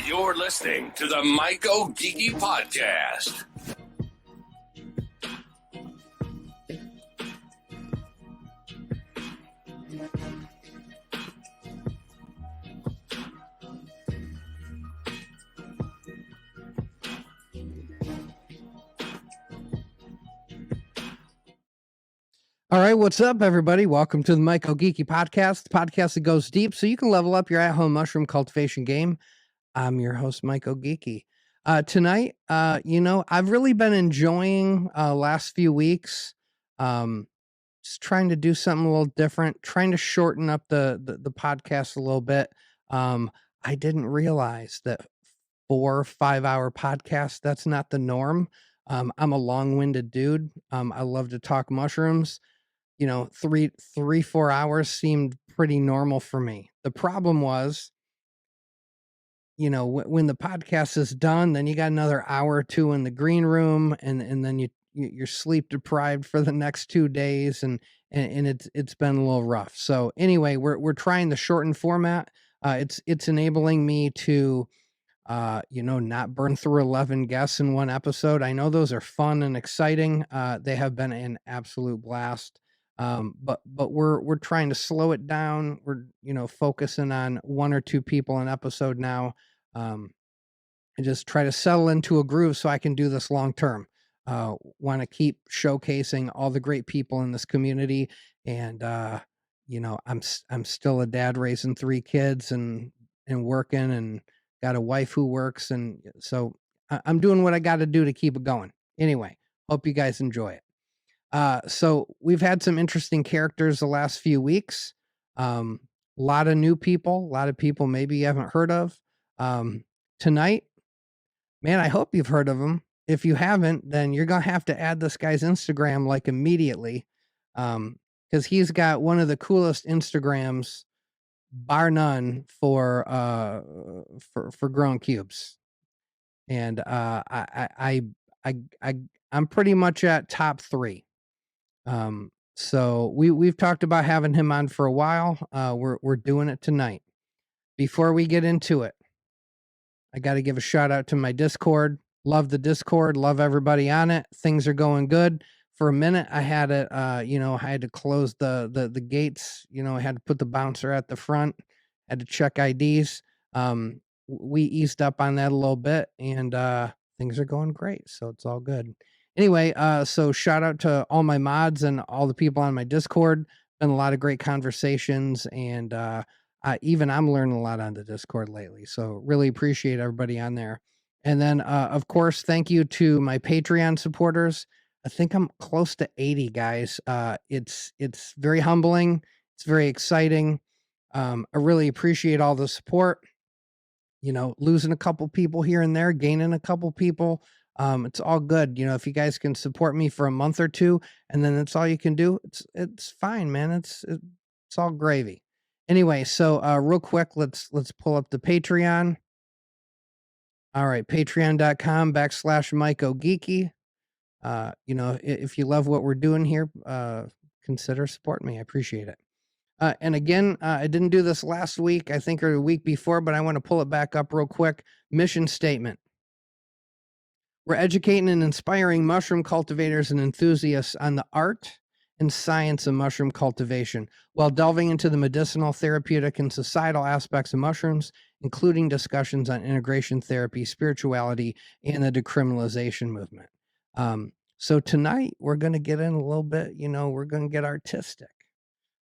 You're listening to the MycoGeeky podcast. All right, what's up, everybody? Welcome to the MycoGeeky podcast, the podcast that goes deep so you can level up your at-home mushroom cultivation game. I'm your host, MycoGeeky. Tonight, I've really been enjoying last few weeks, just trying to do something a little different, trying to shorten up the podcast a little bit. I didn't realize that 4 or 5 hour podcast, that's not the norm. I'm a long-winded dude. I love to talk mushrooms. 4 hours seemed pretty normal for me. The problem was, when the podcast is done, then you got another hour or two in the green room, and then you're sleep deprived for the next 2 days, and it's been a little rough. So anyway, we're trying the shortened format. It's enabling me to not burn through 11 guests in one episode. I know those are fun and exciting. They have been an absolute blast. But we're trying to slow it down. We're, focusing on 1 or 2 people an episode now. And just try to settle into a groove so I can do this long term. Want to keep showcasing all the great people in this community. And, I'm still a dad raising 3 kids and working, and got a wife who works. And so I'm doing what I got to do to keep it going. Anyway, hope you guys enjoy it. So we've had some interesting characters the last few weeks. A lot of new people, a lot of people maybe you haven't heard of. Tonight, man, I hope you've heard of him. If you haven't, then you're going to have to add this guy's Instagram like immediately. Because he's got one of the coolest Instagrams, bar none, for grown cubes. And I'm pretty much at top 3. So we've talked about having him on for a while. We're doing it tonight. Before we get into it, I got to give a shout out to my Discord. Love the Discord. Love everybody on it. Things are going good. For a minute, I had it. I had to close the gates. I had to put the bouncer at the front. Had to check IDs. We eased up on that a little bit, and things are going great. So it's all good. Anyway, so shout out to all my mods and all the people on my Discord. Been a lot of great conversations, and even I'm learning a lot on the Discord lately. So really appreciate everybody on there. And then, of course, thank you to my Patreon supporters. I think I'm close to 80 guys. It's very humbling. It's very exciting. I really appreciate all the support. Losing a couple people here and there, gaining a couple people. It's all good. If you guys can support me for a month or 2, and then that's all you can do, it's fine, man. It's all gravy. Anyway, so real quick, let's pull up the Patreon. All right, patreon.com/MycoGeeky. If you love what we're doing here, consider supporting me. I appreciate it. And again, I didn't do this last week, I think, or the week before, but I want to pull it back up real quick. Mission statement. We're educating and inspiring mushroom cultivators and enthusiasts on the art and science of mushroom cultivation, while delving into the medicinal, therapeutic, and societal aspects of mushrooms, including discussions on integration therapy, spirituality, and the decriminalization movement. So tonight, we're going to get in a little bit, we're going to get artistic.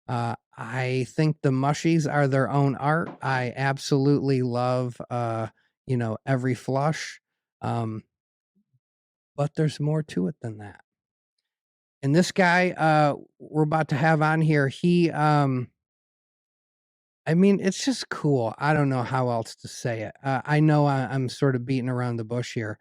I think the mushies are their own art. I absolutely love, every flush. But there's more to it than that. And this guy we're about to have on here, it's just cool. I don't know how else to say it. I know I'm sort of beating around the bush here.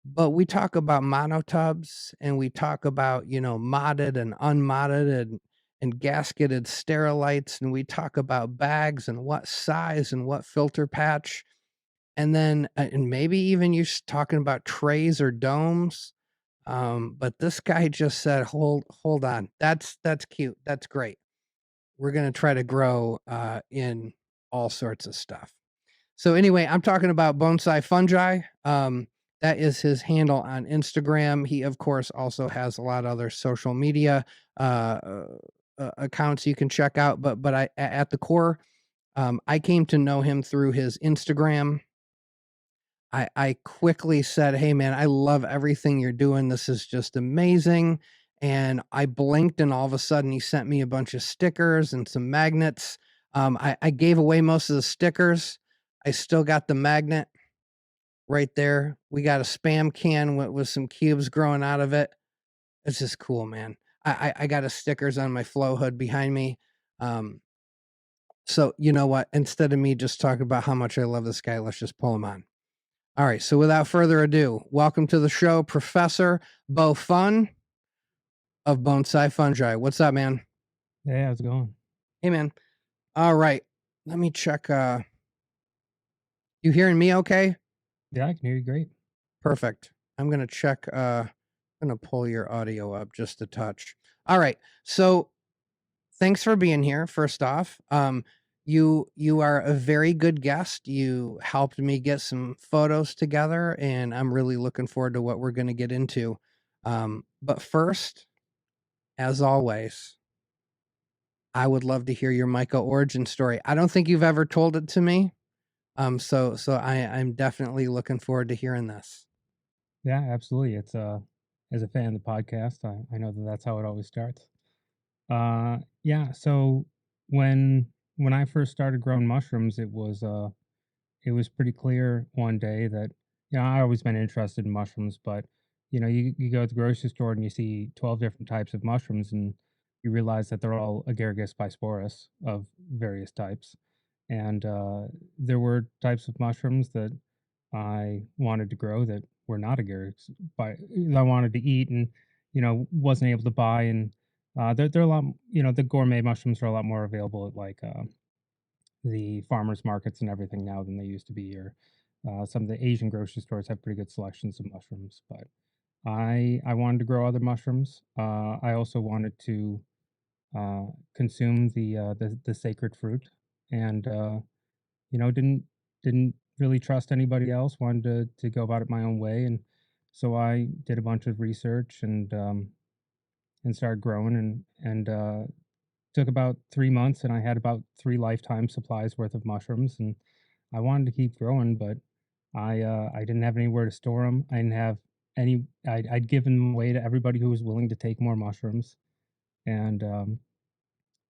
But we talk about monotubs, and we talk about, modded and unmodded and gasketed sterilites. And we talk about bags and what size and what filter patch. And then, and maybe even you're talking about trays or domes. But this guy just said, hold on. That's cute. That's great. We're going to try to grow in all sorts of stuff. So anyway, I'm talking about Bonsai Fungi. That is his handle on Instagram. He, of course, also has a lot of other social media accounts you can check out. But at the core, I came to know him through his Instagram. I quickly said, "Hey, man, I love everything you're doing. This is just amazing." And I blinked, and all of a sudden, he sent me a bunch of stickers and some magnets. I gave away most of the stickers. I still got the magnet right there. We got a spam can with some cubes growing out of it. It's just cool, man. I got a stickers on my flow hood behind me. So you know what? Instead of me just talking about how much I love this guy, let's just pull him on. All right. So without further ado, welcome to the show, Professor Bo Fun of Bonsai Fungi. What's up, man? Hey, how's it going? Hey, man. All right. Let me check. You hearing me okay? Yeah, I can hear you great. Perfect. I'm going to check. I'm going to pull your audio up just a touch. All right. So thanks for being here. First off, you are a very good guest. You helped me get some photos together, and I'm really looking forward to what we're going to get into. But first, as always, I would love to hear your Myco origin story. I don't think you've ever told it to me. So I'm definitely looking forward to hearing this. Yeah, absolutely. It's as a fan of the podcast, I know that that's how it always starts. Yeah, so when I first started growing mushrooms, it was pretty clear one day that I always been interested in mushrooms, but you go to the grocery store and you see 12 different types of mushrooms and you realize that they're all agaricus bisporus of various types. And there were types of mushrooms that I wanted to grow that were not agaricus by I wanted to eat and wasn't able to buy. And they're a lot, the gourmet mushrooms are a lot more available at like the farmers markets and everything now than they used to be. Or some of the Asian grocery stores have pretty good selections of mushrooms. But I wanted to grow other mushrooms. I also wanted to consume the sacred fruit, and didn't really trust anybody else. Wanted to go about it my own way, and so I did a bunch of research and started growing and took about 3 months, and I had about 3 lifetime supplies worth of mushrooms, and I wanted to keep growing, but I didn't have anywhere to store them. I didn't have any. I'd given them away to everybody who was willing to take more mushrooms, and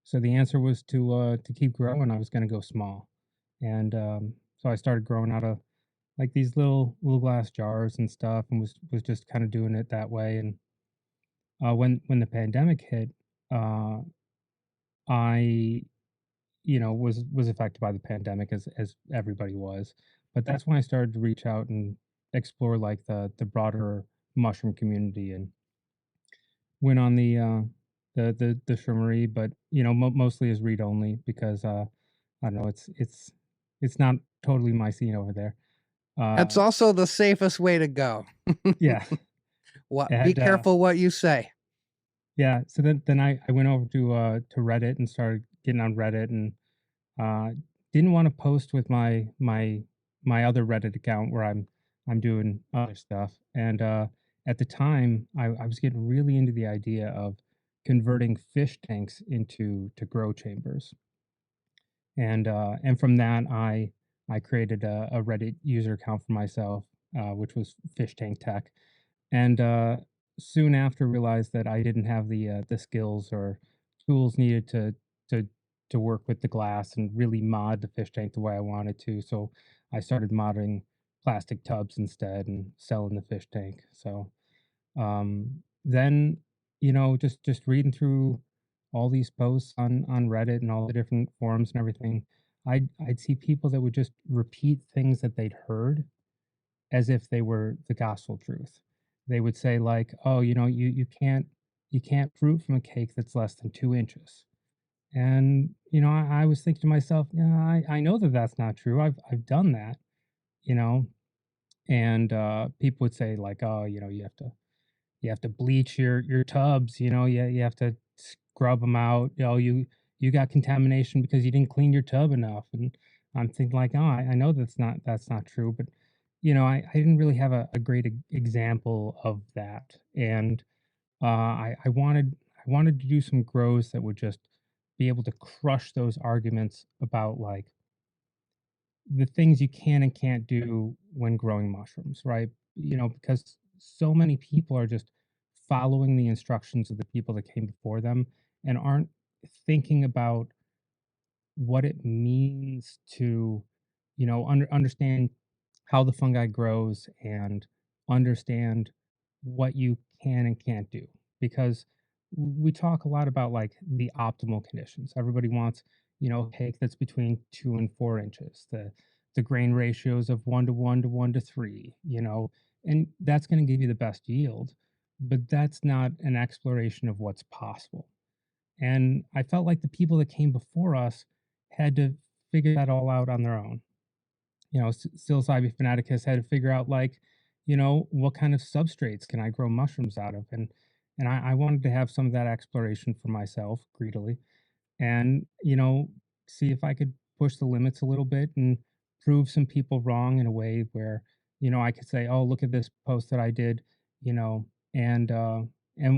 so the answer was to keep growing. I was going to go small, and so I started growing out of like these little glass jars and stuff, and was just kind of doing it that way. And when the pandemic hit, uh, I was affected by the pandemic as everybody was, but that's when I started to reach out and explore like the broader mushroom community and went on the shroomery, but mostly as read only because I don't know, it's not totally my scene over there. That's Uh, also the safest way to go. yeah, What? Be and careful what you say. yeah. So then I went over to Reddit and started getting on Reddit and uh, didn't want to post with my other Reddit account where I'm doing other stuff. And at the time, I was getting really into the idea of converting fish tanks into to grow chambers. And from that, I created a Reddit user account for myself, which was Fish Tank Tech, and soon after realized that I didn't have the skills or tools needed to to work with the glass and really mod the fish tank the way I wanted to. So I started modding plastic tubs instead and selling the fish tank. So then, just reading through all these posts on Reddit and all the different forums and everything, I'd see people that would just repeat things that they'd heard as if they were the gospel truth. They would say like, "Oh, you can't fruit from a cake that's less than 2 inches." And I was thinking to myself, "Yeah, I know that that's not true. I've done that." You know, and people would say like, "Oh, you have to bleach your tubs, you have to scrub them out, you got contamination because you didn't clean your tub enough." And I'm thinking like, oh, I know that's not true, but I didn't really have a great example of that, and I wanted to do some grows that would just be able to crush those arguments about like the things you can and can't do when growing mushrooms, right? Because so many people are just following the instructions of the people that came before them and aren't thinking about what it means to, understand how the fungi grows and understand what you can and can't do. Because we talk a lot about like the optimal conditions. Everybody wants, a cake that's between 2 and 4 inches. The grain ratios of 1 to 1 to 1 to 3. And that's going to give you the best yield. But that's not an exploration of what's possible. And I felt like the people that came before us had to figure that all out on their own. Psilocybe fanaticus had to figure out like, what kind of substrates can I grow mushrooms out of, and I wanted to have some of that exploration for myself greedily, and see if I could push the limits a little bit and prove some people wrong in a way where I could say, oh, look at this post that I did, you know, and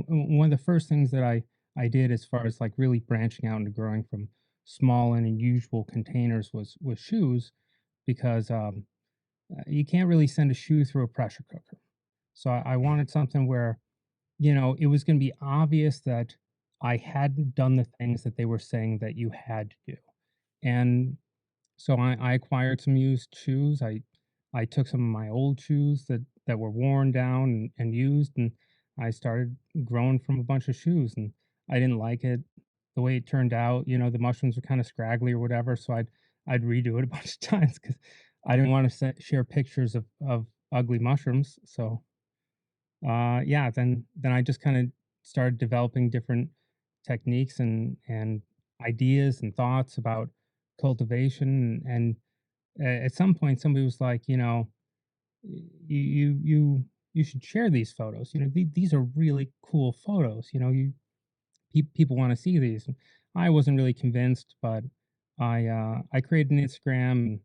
one of the first things that I did as far as like really branching out into growing from small and unusual containers was shoes because you can't really send a shoe through a pressure cooker. So I wanted something where, it was going to be obvious that I hadn't done the things that they were saying that you had to do. And so I acquired some used shoes. I took some of my old shoes that were worn down and used, and I started growing from a bunch of shoes. And I didn't like it the way it turned out. The mushrooms were kind of scraggly or whatever. So I'd redo it a bunch of times because I didn't want to share pictures of ugly mushrooms. So yeah, then I just kind of started developing different techniques and ideas and thoughts about cultivation. And at some point, somebody was like, you should share these photos. These are really cool photos. People want to see these. And I wasn't really convinced, but I created an Instagram,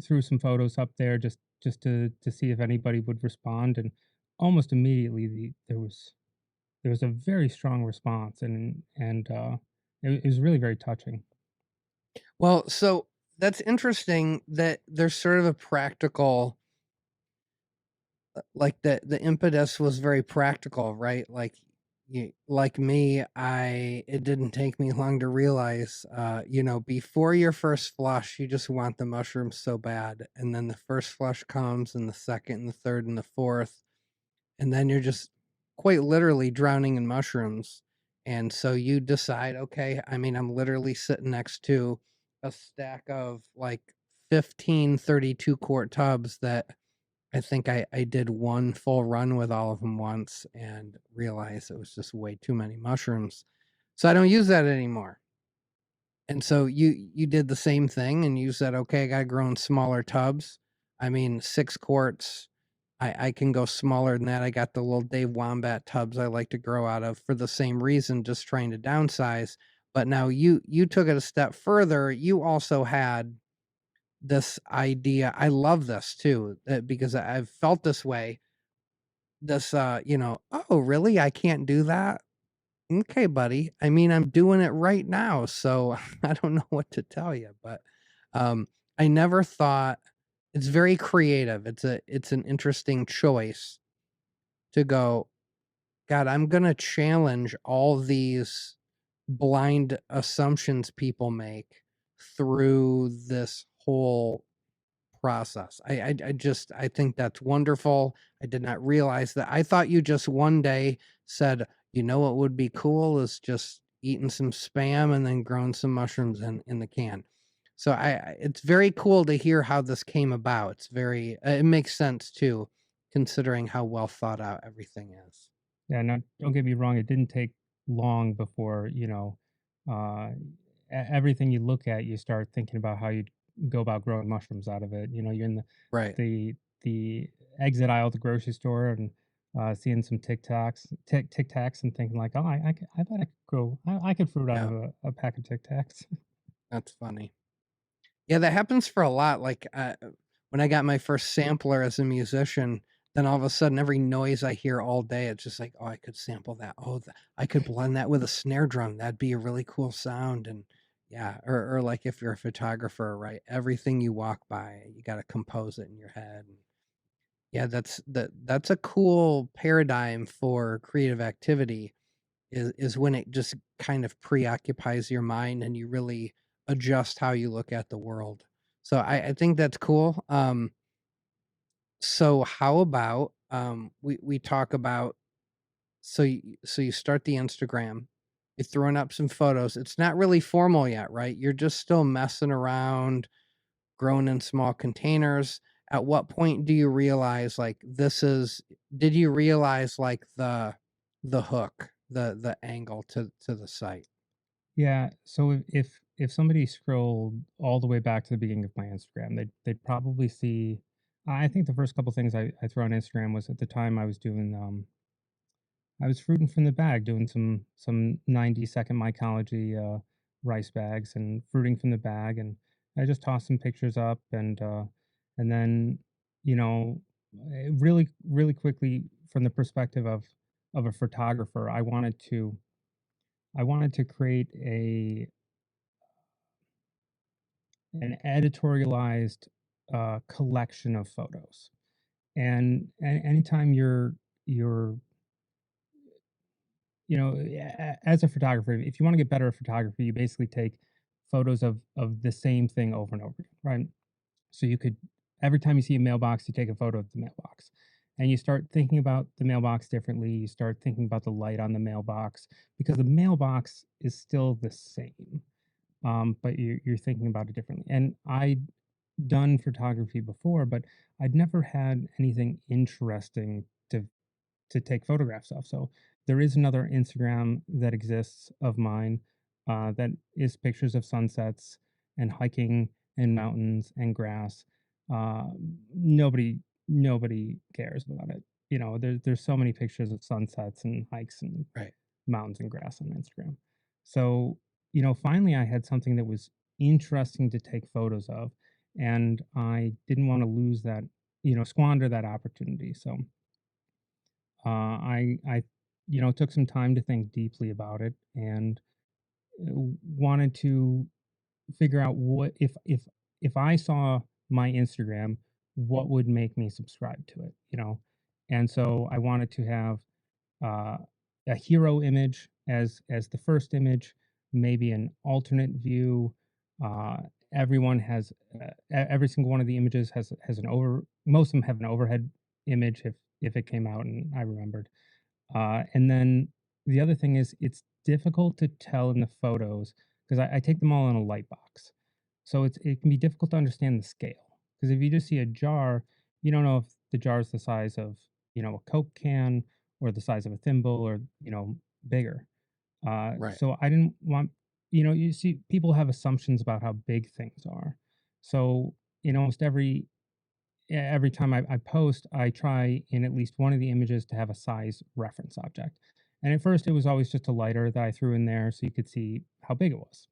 threw some photos up there just to see if anybody would respond, and almost immediately there was a very strong response, and it was really very touching. Well, so that's interesting that there's sort of a practical, like the impetus was very practical, right? Like like me, it didn't take me long to realize, before your first flush, you just want the mushrooms so bad, and then the first flush comes, and the second, and the third, and the fourth, and then you're just quite literally drowning in mushrooms. And so you decide, okay, I mean, I'm literally sitting next to a stack of like 15 32-quart tubs that I think I did one full run with all of them once and realized it was just way too many mushrooms. So I don't use that anymore. And so you did the same thing and you said, okay, I got to grow in smaller tubs. I mean, 6 quarts. I can go smaller than that. I got the little Dave Wombat tubs I like to grow out of for the same reason, just trying to downsize. But now you took it a step further. You also had this idea. I love this too, because I've felt this way. This, oh, really? I can't do that? Okay, buddy. I mean, I'm doing it right now, so I don't know what to tell you, but um, I never thought it's very creative. It's an interesting choice to go, God, I'm gonna challenge all these blind assumptions people make through this whole process. I think that's wonderful. I did not realize that. I thought you just one day said, you know what would be cool is just eating some spam and then growing some mushrooms in the can. So it's very cool to hear how this came about. It's very it makes sense too, considering how well thought out everything is. Yeah, no, don't get me wrong. It didn't take long before uh, everything you look at, you start thinking about how you go about growing mushrooms out of it. You're in Right. the exit aisle at the grocery store and seeing some Tic Tacs, and thinking like, oh, I bet I could grow, I could fruit out Yeah, of a pack of Tic Tacs. that's funny. Yeah, that happens for a lot. Like when I got my first sampler as a musician, then all of a sudden every noise I hear all day, it's just like, oh, I could sample that. Oh, I could blend that with a snare drum. That'd be a really cool sound. And yeah, or like if you're a photographer, right? Everything you walk by, you got to compose it in your head. And yeah, that's a cool paradigm for creative activity is when it just kind of preoccupies your mind and you really adjust how you look at the world. So I think that's cool. So how about we talk about so you start the Instagram, you're throwing up some photos. It's not really formal yet, right? You're just still messing around, grown in small containers. At what point do you realize like this is did you realize like the hook, the angle to the site? Yeah. So if somebody scrolled all the way back to the beginning of my Instagram, they'd probably see. I think the first couple things I threw on Instagram was at the time I was fruiting from the bag, doing some 90-second mycology rice bags and fruiting from the bag, and I just tossed some pictures up, and then you know really quickly from the perspective of a photographer, I wanted to create a an editorialized collection of photos, and anytime you're as a photographer, if you want to get better at photography, you basically take photos of the same thing over and over again, right? So you could every time you see a mailbox, you take a photo of the mailbox. And you start thinking about the mailbox differently. You start thinking about the light on the mailbox because the mailbox is still the same, but you're thinking about it differently. And I'd done photography before, but I'd never had anything interesting to take photographs of. So there is another Instagram that exists of mine that is pictures of sunsets and hiking and mountains and grass. Uh, nobody cares about it. There's so many pictures of sunsets and hikes and Right. mountains and grass on Instagram. So finally I had something that was interesting to take photos of, and I didn't want to lose that, squander that opportunity. So I took some time to think deeply about it and wanted to figure out what if I saw my Instagram, what would make me subscribe to it. And so I wanted to have uh, a hero image as the first image, maybe an alternate view. Uh, everyone has every single one of the images has an over. Most of them have an overhead image if it came out and I remembered. And then the other thing is it's difficult to tell in the photos because I take them all in a light box. So it can be difficult to understand the scale. Because if you just see a jar, you don't know if the jar is the size of, a Coke can or the size of a thimble or, bigger. Right. So I didn't want, you see, people have assumptions about how big things are. So in almost every time I post, I try in at least one of the images to have a size reference object. And at first, it was always just a lighter that I threw in there so you could see how big it was.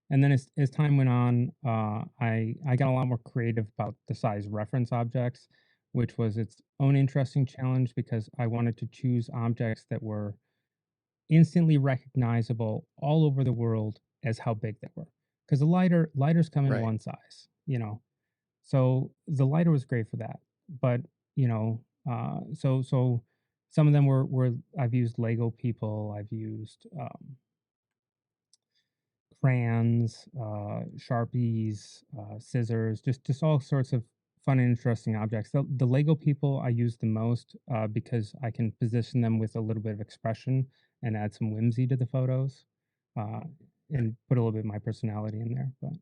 And then as time went on, I got a lot more creative about the size reference objects, which was its own interesting challenge because I wanted to choose objects that were instantly recognizable all over the world as how big they were. Because the lighters come in Right. one size. So the lighter was great for that. But, so some of them were I've used Lego people, I've used crayons, Sharpies, scissors, just all sorts of fun and interesting objects. The Lego people I use the most because I can position them with a little bit of expression and add some whimsy to the photos, uh, Right. and put a little bit of my personality in there. But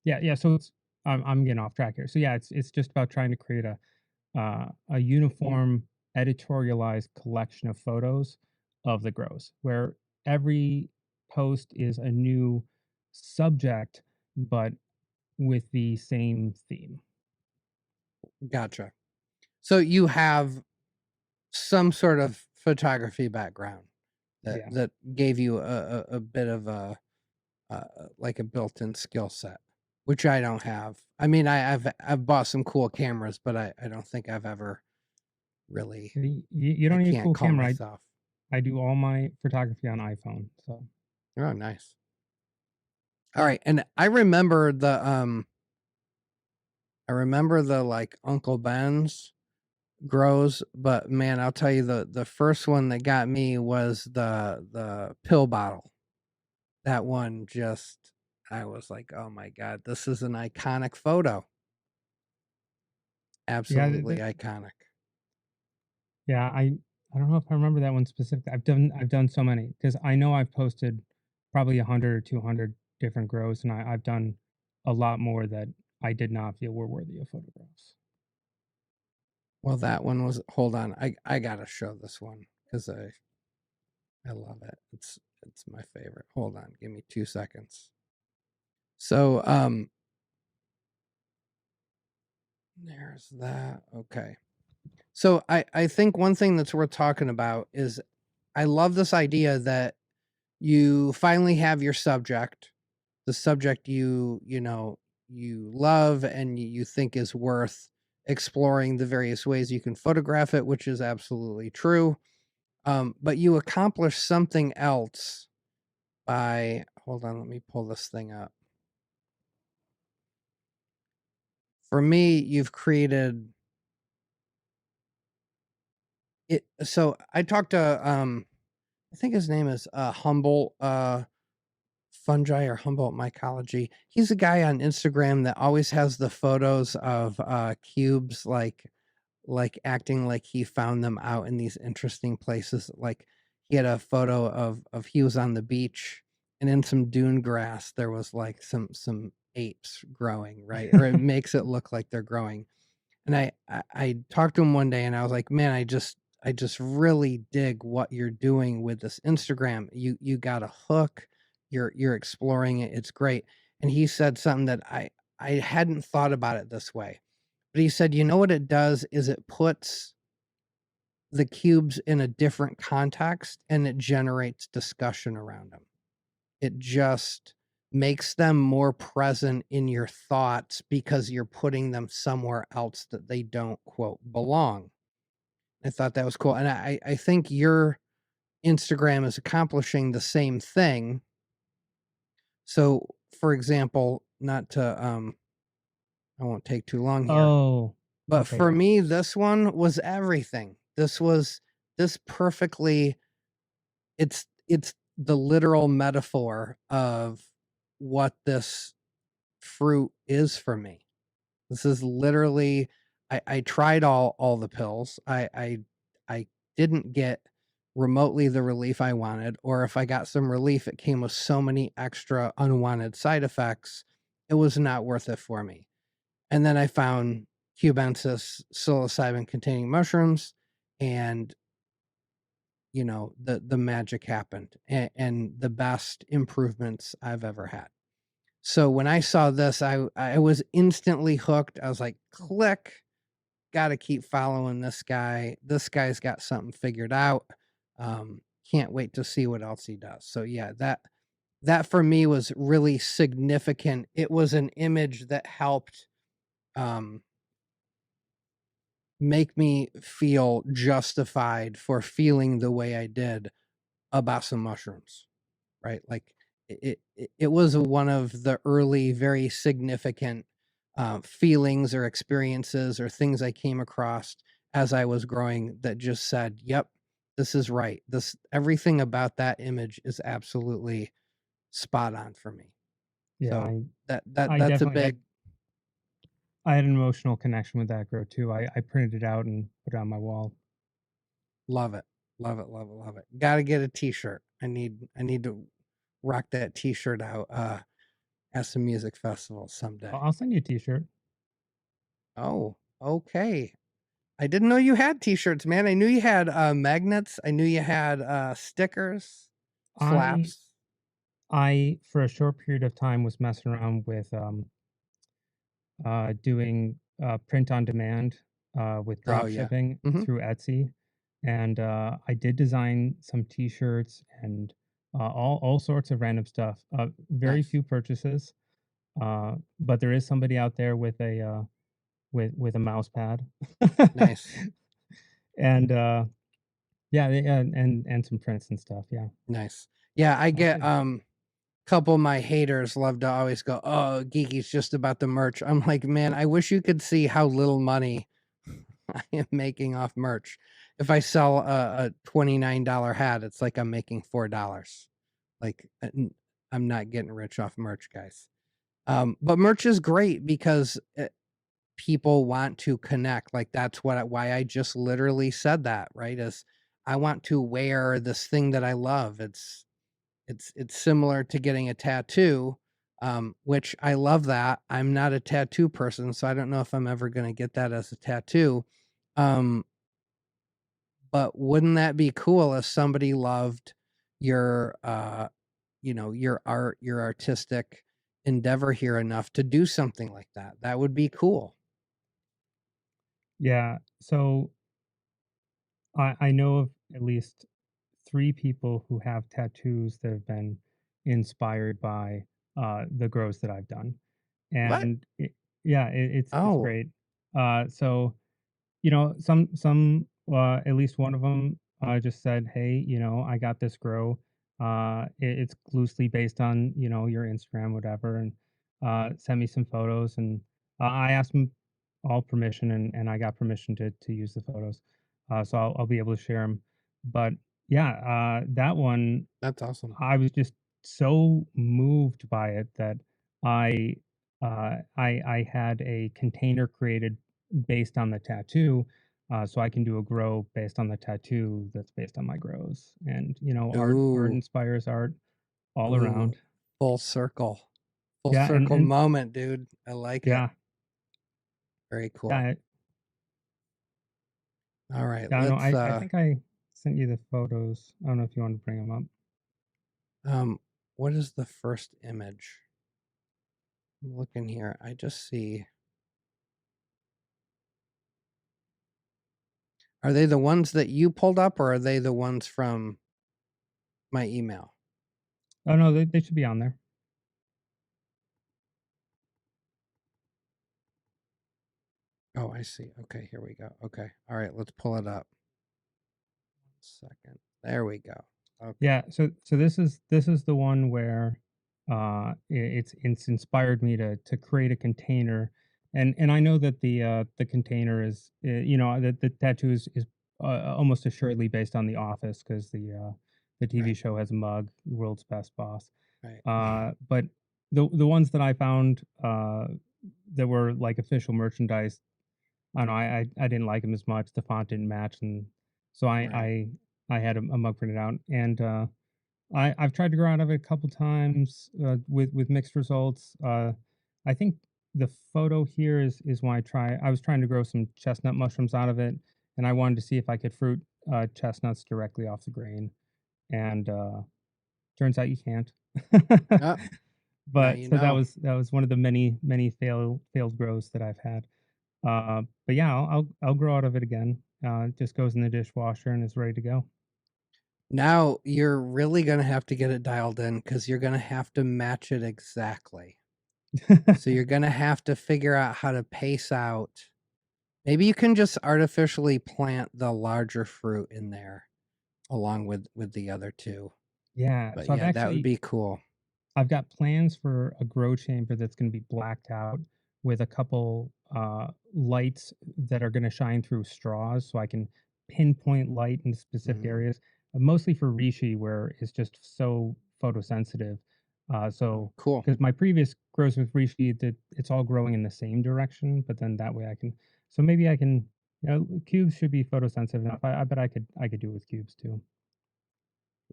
yeah. So I'm getting off track here. So yeah, it's just about trying to create a uniform editorialized collection of photos of the grows, where every post is a new subject, but with the same theme. Gotcha. So you have some sort of photography background that Yeah. that gave you a bit of a like a built-in skill set, which I don't have. I mean, I've bought some cool cameras, but I don't think I've ever really. You I don't need a can't cool call camera. myself. I do all my photography on iPhone. So Oh, nice. All right, and I remember the like Uncle Ben's grows, but man, I'll tell you the first one that got me was the pill bottle. That one just I was like, "Oh my god, this is an iconic photo." yeah, Absolutely iconic. yeah. I don't know if I remember that one specifically. I've done so many because I know I've posted probably 100 or 200 different grows, and I've done a lot more that I did not feel were worthy of photographs. Well, that one was hold on. I got to show this one cuz I love it. It's my favorite. Hold on. Give me 2 seconds. So, there's that. Okay. So I think one thing that's worth talking about is I love this idea that you finally have your subject, the subject you love and you think is worth exploring the various ways you can photograph it, which is absolutely true. But you accomplish something else by hold on, let me pull this thing up. For me, you've created it. So I talked to I think his name is Humboldt Fungi or Humboldt Mycology. He's a guy on Instagram that always has the photos of cubes like acting like he found them out in these interesting places. Like he had a photo of he was on the beach and in some dune grass there was like some apes growing, right? Or it makes it look like they're growing. And I talked to him one day and I was like, "Man, I just really dig what you're doing with this Instagram. You got a hook. You're exploring it. It's great." And he said something that I hadn't thought about it this way. But he said, "You know what it does is it puts the cubes in a different context and it generates discussion around them. It just makes them more present in your thoughts because you're putting them somewhere else that they don't quote belong." I thought that was cool. And I think your Instagram is accomplishing the same thing. So for example, not to I won't take too long here. Oh, But okay, for yeah. me, this one was everything. This perfectly it's the literal metaphor of what this fruit is for me. This is literally I tried all the pills. I didn't get remotely the relief I wanted, or if I got some relief, it came with so many extra unwanted side effects. It was not worth it for me. And then I found cubensis psilocybin containing mushrooms and the magic happened and the best improvements I've ever had. So when I saw this, I was instantly hooked. I was like, click, got to keep following this guy. This guy's got something figured out. Can't wait to see what else he does. So yeah, that for me was really significant. It was an image that helped um make me feel justified for feeling the way I did about some mushrooms, right? Like it was one of the early, very significant feelings or experiences or things I came across as I was growing that just said, "Yep, this is right. This everything about that image is absolutely spot on for me." Yeah, So I that's a definitely big I had an emotional connection with that grow too. I printed it out and put it on my wall. love it, love it, love it, love it. Got to get a T-shirt. I need to rock that T-shirt out at some music festivals someday. I'll send you a T-shirt. Oh, okay. I didn't know you had T-shirts, man. I knew you had magnets. I knew you had stickers, I flaps. I for a short period of time was messing around with doing print on demand with Oh drop yeah. shipping Hmm. through Etsy, and I did design some T-shirts and all sorts of random stuff. Very Nice. few purchases, but there is somebody out there with a with a mouse pad, Nice. and yeah, and some prints and stuff. Yeah, Nice. Yeah, I get good. couple of my haters love to always go, "Oh, Geeky's just about the merch." I'm like, "Man, I wish you could see how little money I am making off merch. If I sell a $29 hat, it's like I'm making $4. Like I'm not getting rich off merch, guys. But merch is great because people want to connect. Like that's why I just literally said that, right? Is I want to wear this thing that I love. It's similar to getting a tattoo, which I love that. I'm not a tattoo person, so I don't know if I'm ever going to get that as a tattoo. Um, but wouldn't that be cool if somebody loved your, your art, your artistic endeavor here enough to do something like that? That would be cool. Yeah. So I know of at least 3 people who have tattoos that have been inspired by, the grows that I've done, What? and yeah, it's Oh, great. So, at least one of them just said, "Hey, I got this grow. It's loosely based on, your Instagram, whatever," and, sent me some photos, and, I asked them all permission, and I got permission to use the photos. So I'll be able to share them. But yeah, that one, that's awesome. I was just so moved by it that I I had a container created based on the tattoo, so I can do a grow based on the tattoo that's based on my grows. And art Ooh, inspires art all ooh, around. full circle, full Yeah, circle moment, dude. I like it. yeah, Very cool. yeah, All right, yeah. No, let's I think I sent you the photos. I don't know if you want to bring them up. um what is the first image? I'm looking here. I just see. Are they the ones that you pulled up or are they the ones from my email? Oh no, they should be on there. Oh, I see. Okay, here we go. Okay. All right, let's pull it up. 1 second. There we go. Okay. Yeah, so this is the one where it's inspired me to create a container, and I know that the container is that the tattoo is almost assuredly based on The Office because the TV Right. show has a mug, the world's best boss. Right. But the ones that I found that were like official merchandise, I don't know, I didn't like them as much. The font didn't match, and so Right. I had a mug printed out, and I've tried to grow out of it a couple times with mixed results. I think the photo here is when I was trying to grow some chestnut mushrooms out of it, and I wanted to see if I could fruit chestnuts directly off the grain, and turns out you can't. Oh, now But you so that know. was one of the many failed grows that I've had. But yeah, I'll grow out of it again. It just goes in the dishwasher and is ready to go. Now you're really gonna have to get it dialed in because you're gonna have to match it exactly. So you're gonna have to figure out how to pace out. Maybe you can just artificially plant the larger fruit in there along with the other two. Yeah, But so yeah, that would be cool. I've got plans for a grow chamber that's going to be blacked out with a couple lights that are going to shine through straws so I can pinpoint light in specific Mm, areas, mostly for reishi where it's just so photosensitive. oh, So, cool. because my previous grows with reishi, that it's all growing in the same direction, but then that way I can, so maybe I can, cubes should be photosensitive enough. I bet I could do it with cubes too.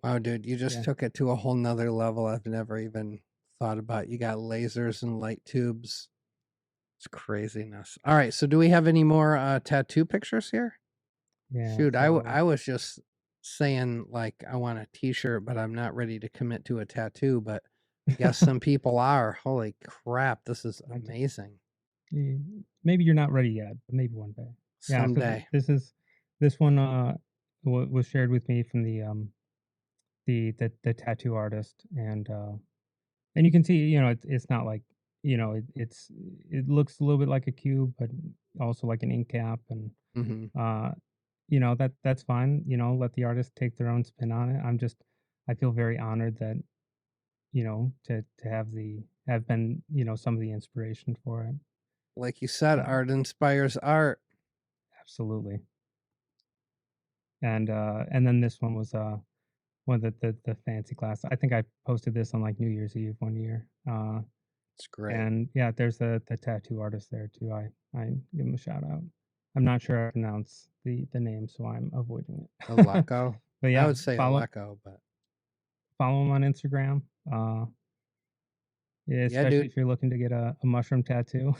Wow, dude, you just Yeah. took it to a whole nother level I've never even thought about. You got lasers and light tubes. It's craziness. All right, so do we have any more tattoo pictures here? Yeah. Shoot, So I was just saying like I want a t-shirt, but I'm not ready to commit to a tattoo, but I guess some people are. Holy crap, this is I d- amazing. maybe you're not ready yet, but maybe one day. Yeah. So Someday. this one was shared with me from the tattoo artist, and you can see, it's not like, it looks a little bit like a cube, but also like an ink cap, and Hmm. uh, that's fine. Let the artist take their own spin on it. I feel very honored that to have been some of the inspiration for it. Like you said, Uh, art inspires art. Absolutely. And then this one was one of the fancy glass. I think I posted this on like New Year's Eve one year. It's great. And yeah, there's the tattoo artist there too. I give him a shout out. I'm not sure how to pronounce the name, so I'm avoiding it. Aleco. But I yeah, would say follow Aleco, but follow him on Instagram. Yeah, yeah, especially dude. if you're looking to get a mushroom tattoo.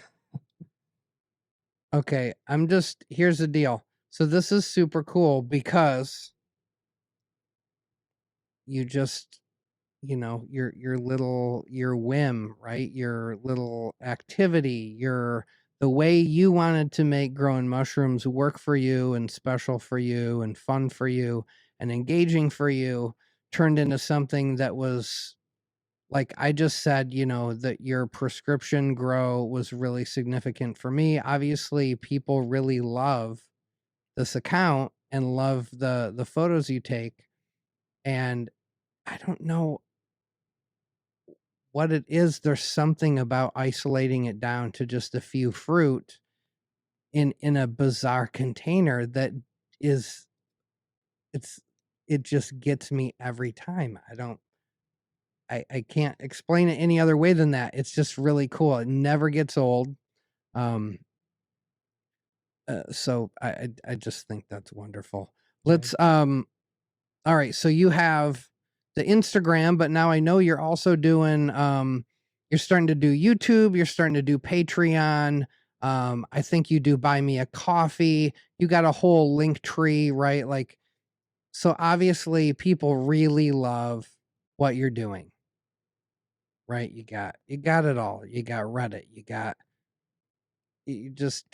Okay, here's the deal. So this is super cool because you just, your whim, right? Your little activity, the way you wanted to make growing mushrooms work for you and special for you and fun for you and engaging for you turned into something that was, like I just said, that your prescription grow was really significant for me. Obviously, people really love this account and love the photos you take. And I don't know what it is. There's something about isolating it down to just a few fruit in a bizarre container that is it's it just gets me every time. I can't explain it any other way than that. It's just really cool. It never gets old. Um, so I just think that's wonderful. Yeah, Let's all right, so you have the Instagram, but now I know you're also doing you're starting to do YouTube, you're starting to do Patreon. I think you do buy me a coffee. You got a whole link tree, right? Like, so obviously people really love what you're doing, right? You got it all. You got Reddit, you just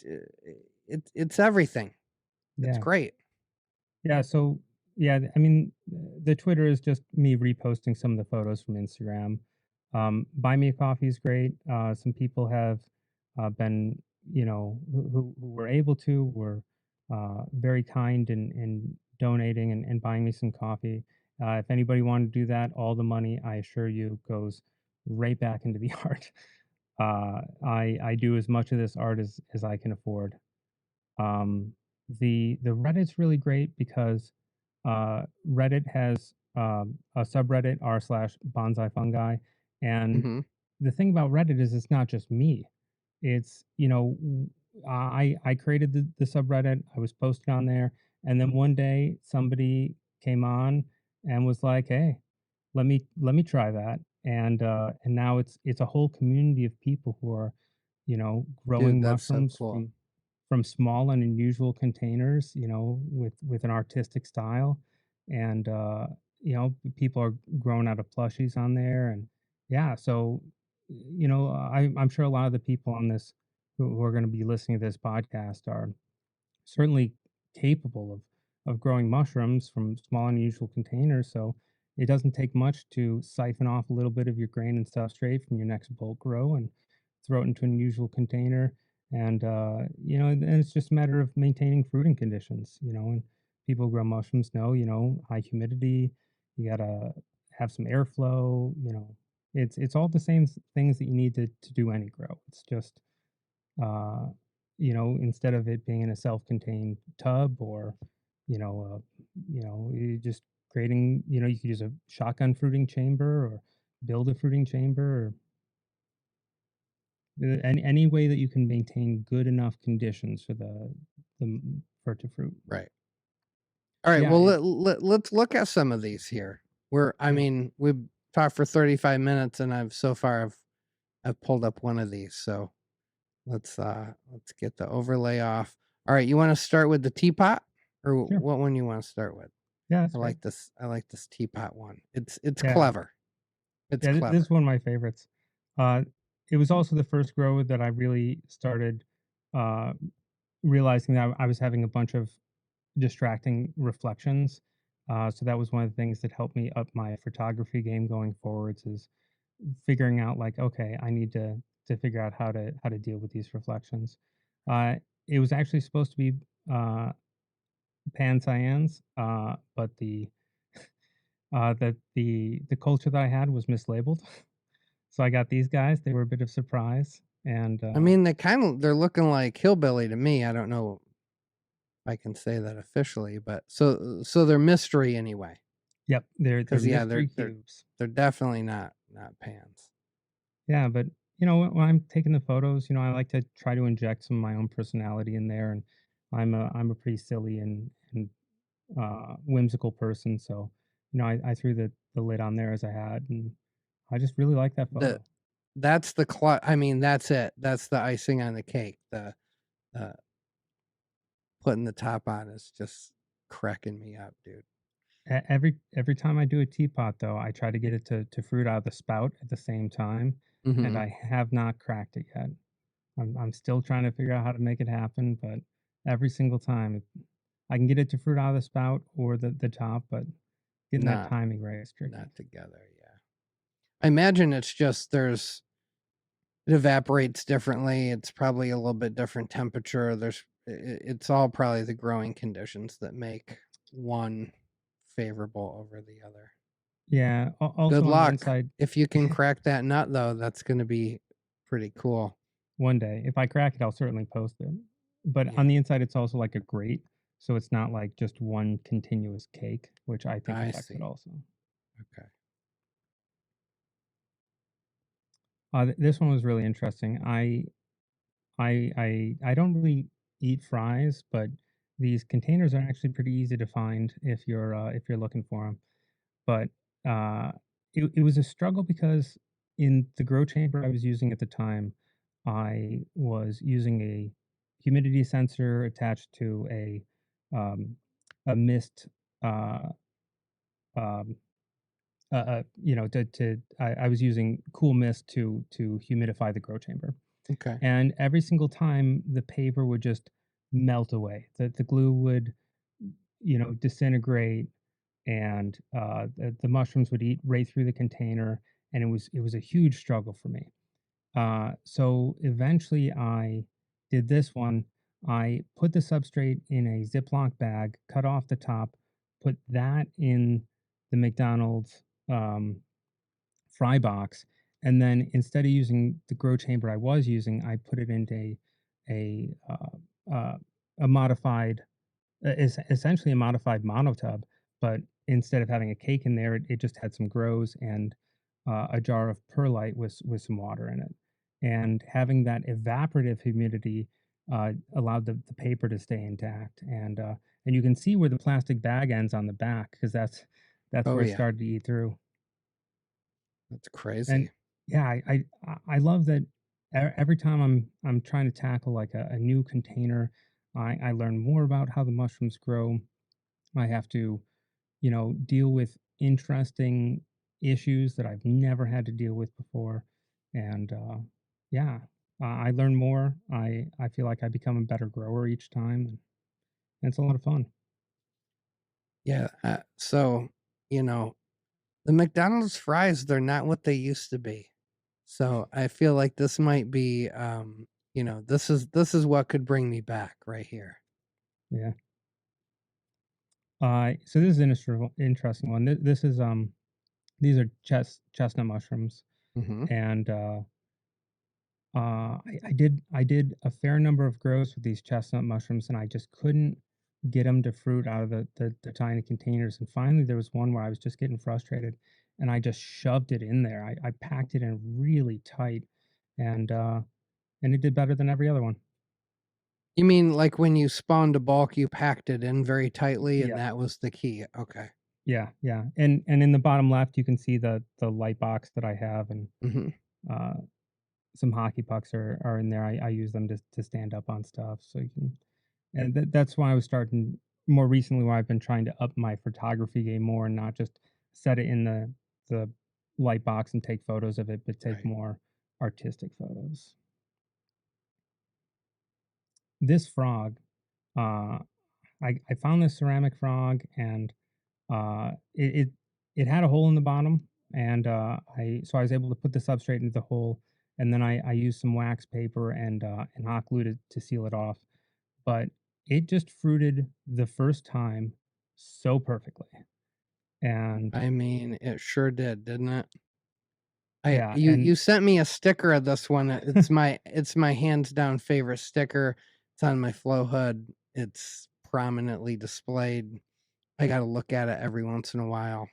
it's everything. It's yeah. great. Yeah, so yeah, I mean, the Twitter is just me reposting some of the photos from Instagram. Buy me a coffee is great. Some people have been, who were able to, were very kind in donating and buying me some coffee. If anybody wanted to do that, all the money, I assure you, goes right back into the art. I do as much of this art as I can afford. Um, the Reddit's really great because Reddit has a subreddit r/bonsai fungi, and Hmm. the thing about Reddit is it's not just me. It's I created the subreddit. I was posting on there, and then one day somebody came on and was like, "Hey, let me try that." And now it's a whole community of people who are Dude, growing that's so mushrooms cool. from small and unusual containers, with an artistic style, and people are growing out of plushies on there, and yeah, so I'm sure a lot of the people on this who are going to be listening to this podcast are certainly capable of growing mushrooms from small unusual containers. So it doesn't take much to siphon off a little bit of your grain and substrate from your next bulk grow and throw it into an unusual container. And it's just a matter of maintaining fruiting conditions. And people who grow mushrooms know, high humidity. You gotta have some airflow. It's all the same things that you need to do any grow. It's just uh, instead of it being in a self-contained tub or, you just creating, you could use a shotgun fruiting chamber or build a fruiting chamber or any way that you can maintain good enough conditions for for it to fruit. Right. All right. Yeah. Well, let's look at some of these here. I Yeah. mean, we've talked for 35 minutes and I've pulled up one of these. So let's get the overlay off. All right. You want to start with the teapot or Sure. what one you want to start with? Yeah, that's great. I like this teapot one. It's Yeah. clever. It's Yeah, this is clever. one of my favorites. Uh, it was also the first grow that I really started uh, realizing that I was having a bunch of distracting reflections. So that was one of the things that helped me up my photography game going forwards is figuring out like, okay, I need to figure out how to deal with these reflections. Uh, it was actually supposed to be uh, pan cyans, but the culture that I had was mislabeled. So I got these guys. They were a bit of surprise, and I mean, they're looking like hillbilly to me. I don't know if I can say that officially, but so they're mystery anyway. yep, they're Because yeah, mystery cubes. they're definitely not pans. Yeah, but when I'm taking the photos, I like to try to inject some of my own personality in there, and I'm a pretty silly and whimsical person, so I threw the lid on there as I had, and I just really like that The photo. That's I mean, that's it. That's the icing on the cake. The uh, putting the top on is just cracking me up, dude. Every time I do a teapot, though, I try to get it to fruit out of the spout at the same time, and Mhm. I have not cracked it yet. I'm still trying to figure out how to make it happen, but every single time I can get it to fruit out of the spout or the top, but getting that Not timing right is tricky. not together, yeah. I imagine it's just it evaporates differently. It's probably a little bit different temperature. It's all probably the growing conditions that make one favorable over the other. Yeah. Good Also on the luck. inside, If you can crack that nut though, that's going to be pretty cool. one day, if I crack it, I'll certainly post it. But on Yeah, the inside, it's also like a grate, so it's not like just one continuous cake, which I think I affects it see. also. Okay. This one was really interesting. I don't really eat fries, but these containers are actually pretty easy to find if you're looking for them. But it was a struggle because in the grow chamber I was using at the time, I was using a humidity sensor attached to um, a mist. Uh, um, I was using cool mist to humidify the grow chamber, Okay. and every single time the paper would just melt away. The glue would disintegrate, and the mushrooms would eat right through the container, and it was a huge struggle for me. So eventually I did this one. I put the substrate in a Ziploc bag, cut off the top, put that in the McDonald's um, fry box, and then instead of using the grow chamber I was using, I put it into a a modified, is essentially a modified monotub, but instead of having a cake in there, it just had some grows and a jar of perlite with some water in it. And having that evaporative humidity allowed the paper to stay intact. And you can see where the plastic bag ends on the back because that's Oh where it yeah. started to eat through. That's And crazy. yeah, I love that every time I'm trying to tackle like a new container, I learn more about how the mushrooms grow. I have to, deal with interesting issues that I've never had to deal with before. And yeah, I learn more. I feel like I become a better grower each time. And it's a lot of fun. Yeah. So, you know, the McDonald's fries, they're not what they used to be. So I feel like this might be, this is what could bring me back right here. Yeah. So this is an interesting one. This is these are chestnut mushrooms, Mm-hmm. and I did a fair number of grows with these chestnut mushrooms, and I just couldn't get them to fruit out of the tiny containers. And finally, there was one where I was just getting frustrated, and I just shoved it in there. I packed it in really tight, and uh, and it did better than every other one. You mean like when you spawned a bulk, you packed it in very tightly, and Yeah, that was the key? Okay. yeah. And in the bottom left, you can see the light box that I have, and Mm-hmm. uh, some hockey pucks are in there. I use them to stand up on stuff, so you can. And that's why I was starting more recently, where I've been trying to up my photography game more and not just set it in the light box and take photos of it, but take Right. more artistic photos. This frog, uh, I found this ceramic frog, and It had a hole in the bottom, and I was able to put the substrate into the hole, and then I used some wax paper and hot glue to seal it off. But it just fruited the first time so perfectly, and I mean, it sure did, didn't it? I yeah, you and you sent me a sticker of this one. It's my hands down favorite sticker. It's on my flow hood. It's prominently displayed. I got to look at it every once in a while.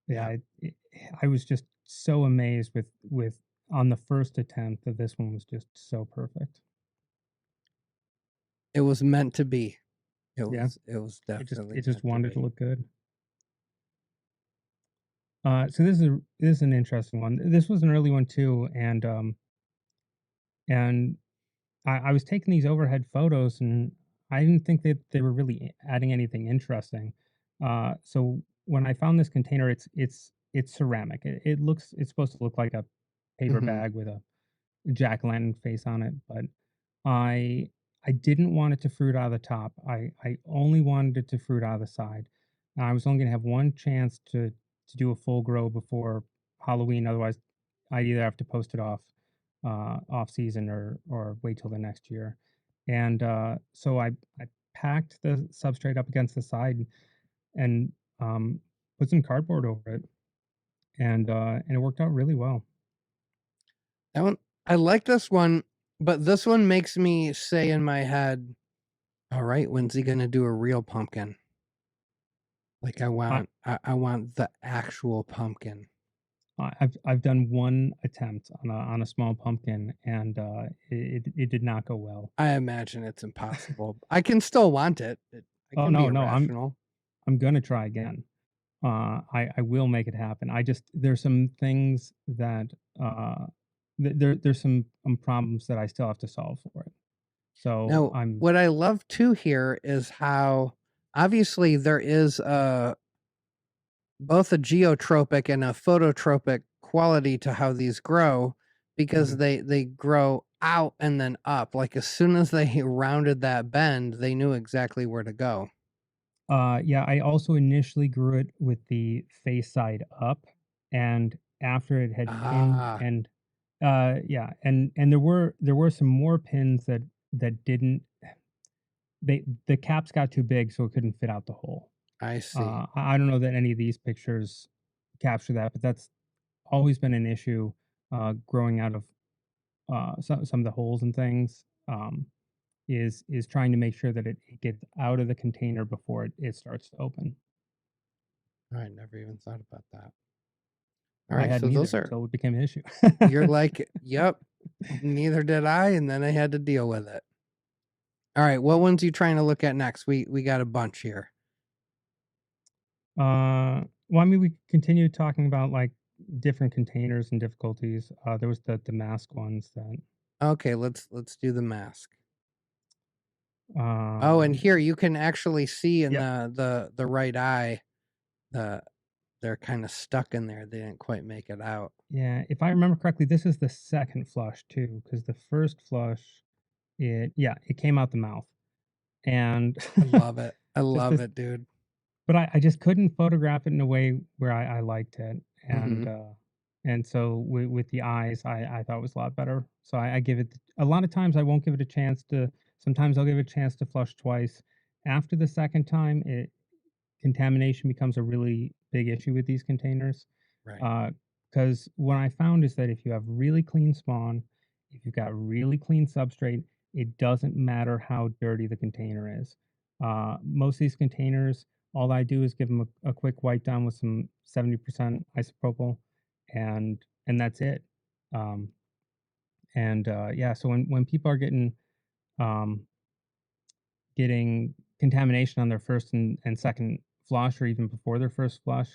yeah, Yep. I was just so amazed with on the first attempt that this one was just so perfect. It was meant to be. Yeah, It was it definitely just meant to wanted to be. look good. So this is an interesting one. This was an early one too, and I was taking these overhead photos, and I didn't think that they were really adding anything interesting. So when I found this container, it's ceramic. It's supposed to look like a paper Mhm. bag with a jack o' lantern face on it, but I I didn't want it to fruit out of the top. I only wanted it to fruit out of the side. And I was only gonna have one chance to do a full grow before Halloween. Otherwise, I'd either have to post it off season or wait till the next year. And so I packed the substrate up against the side and put some cardboard over it, and it worked out really well. That one I like this one, but this one makes me say in my head, "All right, when's he gonna do a real pumpkin?" Like I want the actual pumpkin. I've done one attempt on a small pumpkin, and it did not go well. I imagine it's impossible. I can still want it. I Oh can be no, no, irrational. I'm gonna try again. I will make it happen. I just there's some things that there's some problems that I still have to solve for it. So Now, I'm what I love too here is how obviously there is both a geotropic and a phototropic quality to how these grow because Mhm. they grow out and then up. Like as soon as they rounded that bend, they knew exactly where to go. Yeah, I also initially grew it with the face side up, and after it had pinned Ah, and yeah, and there were some more pins that didn't the caps got too big, so it couldn't fit out the hole. I see. I don't know that any of these pictures capture that, but that's always been an issue growing out of some of the holes and things. Is trying to make sure that it gets out of the container before it starts to open. I never even thought about that. All I right, so hadn't either those are until it became an issue. you're like, yep, neither did I, and then I had to deal with it. All right, what ones you trying to look at next? We got a bunch here. Well, I mean, we continued talking about like different containers and difficulties. There was the mask ones that Okay, let's do the mask. Oh, and um here you can actually see in yep. the right eye, the they're kind of stuck in there. They didn't quite make it out. Yeah, if I remember correctly, this is the second flush too, because the first flush, it came out the mouth, and I love it. I just love this. it, dude. But I just couldn't photograph it in a way where I liked it, Mhm. and so with the eyes, I thought it was a lot better. So I give it a lot of times I won't give it a chance to. Sometimes I'll give it a chance to flush twice. After the second time, it contamination becomes a really big issue with these containers. Right. Because what I found is that if you have really clean spawn, if you've got really clean substrate, it doesn't matter how dirty the container is. Most of these containers, all I do is give them a quick wipe down with some 70% isopropyl, and that's it. Um, and yeah, so when people are um, getting contamination on their first and second flush, or even before their first flush,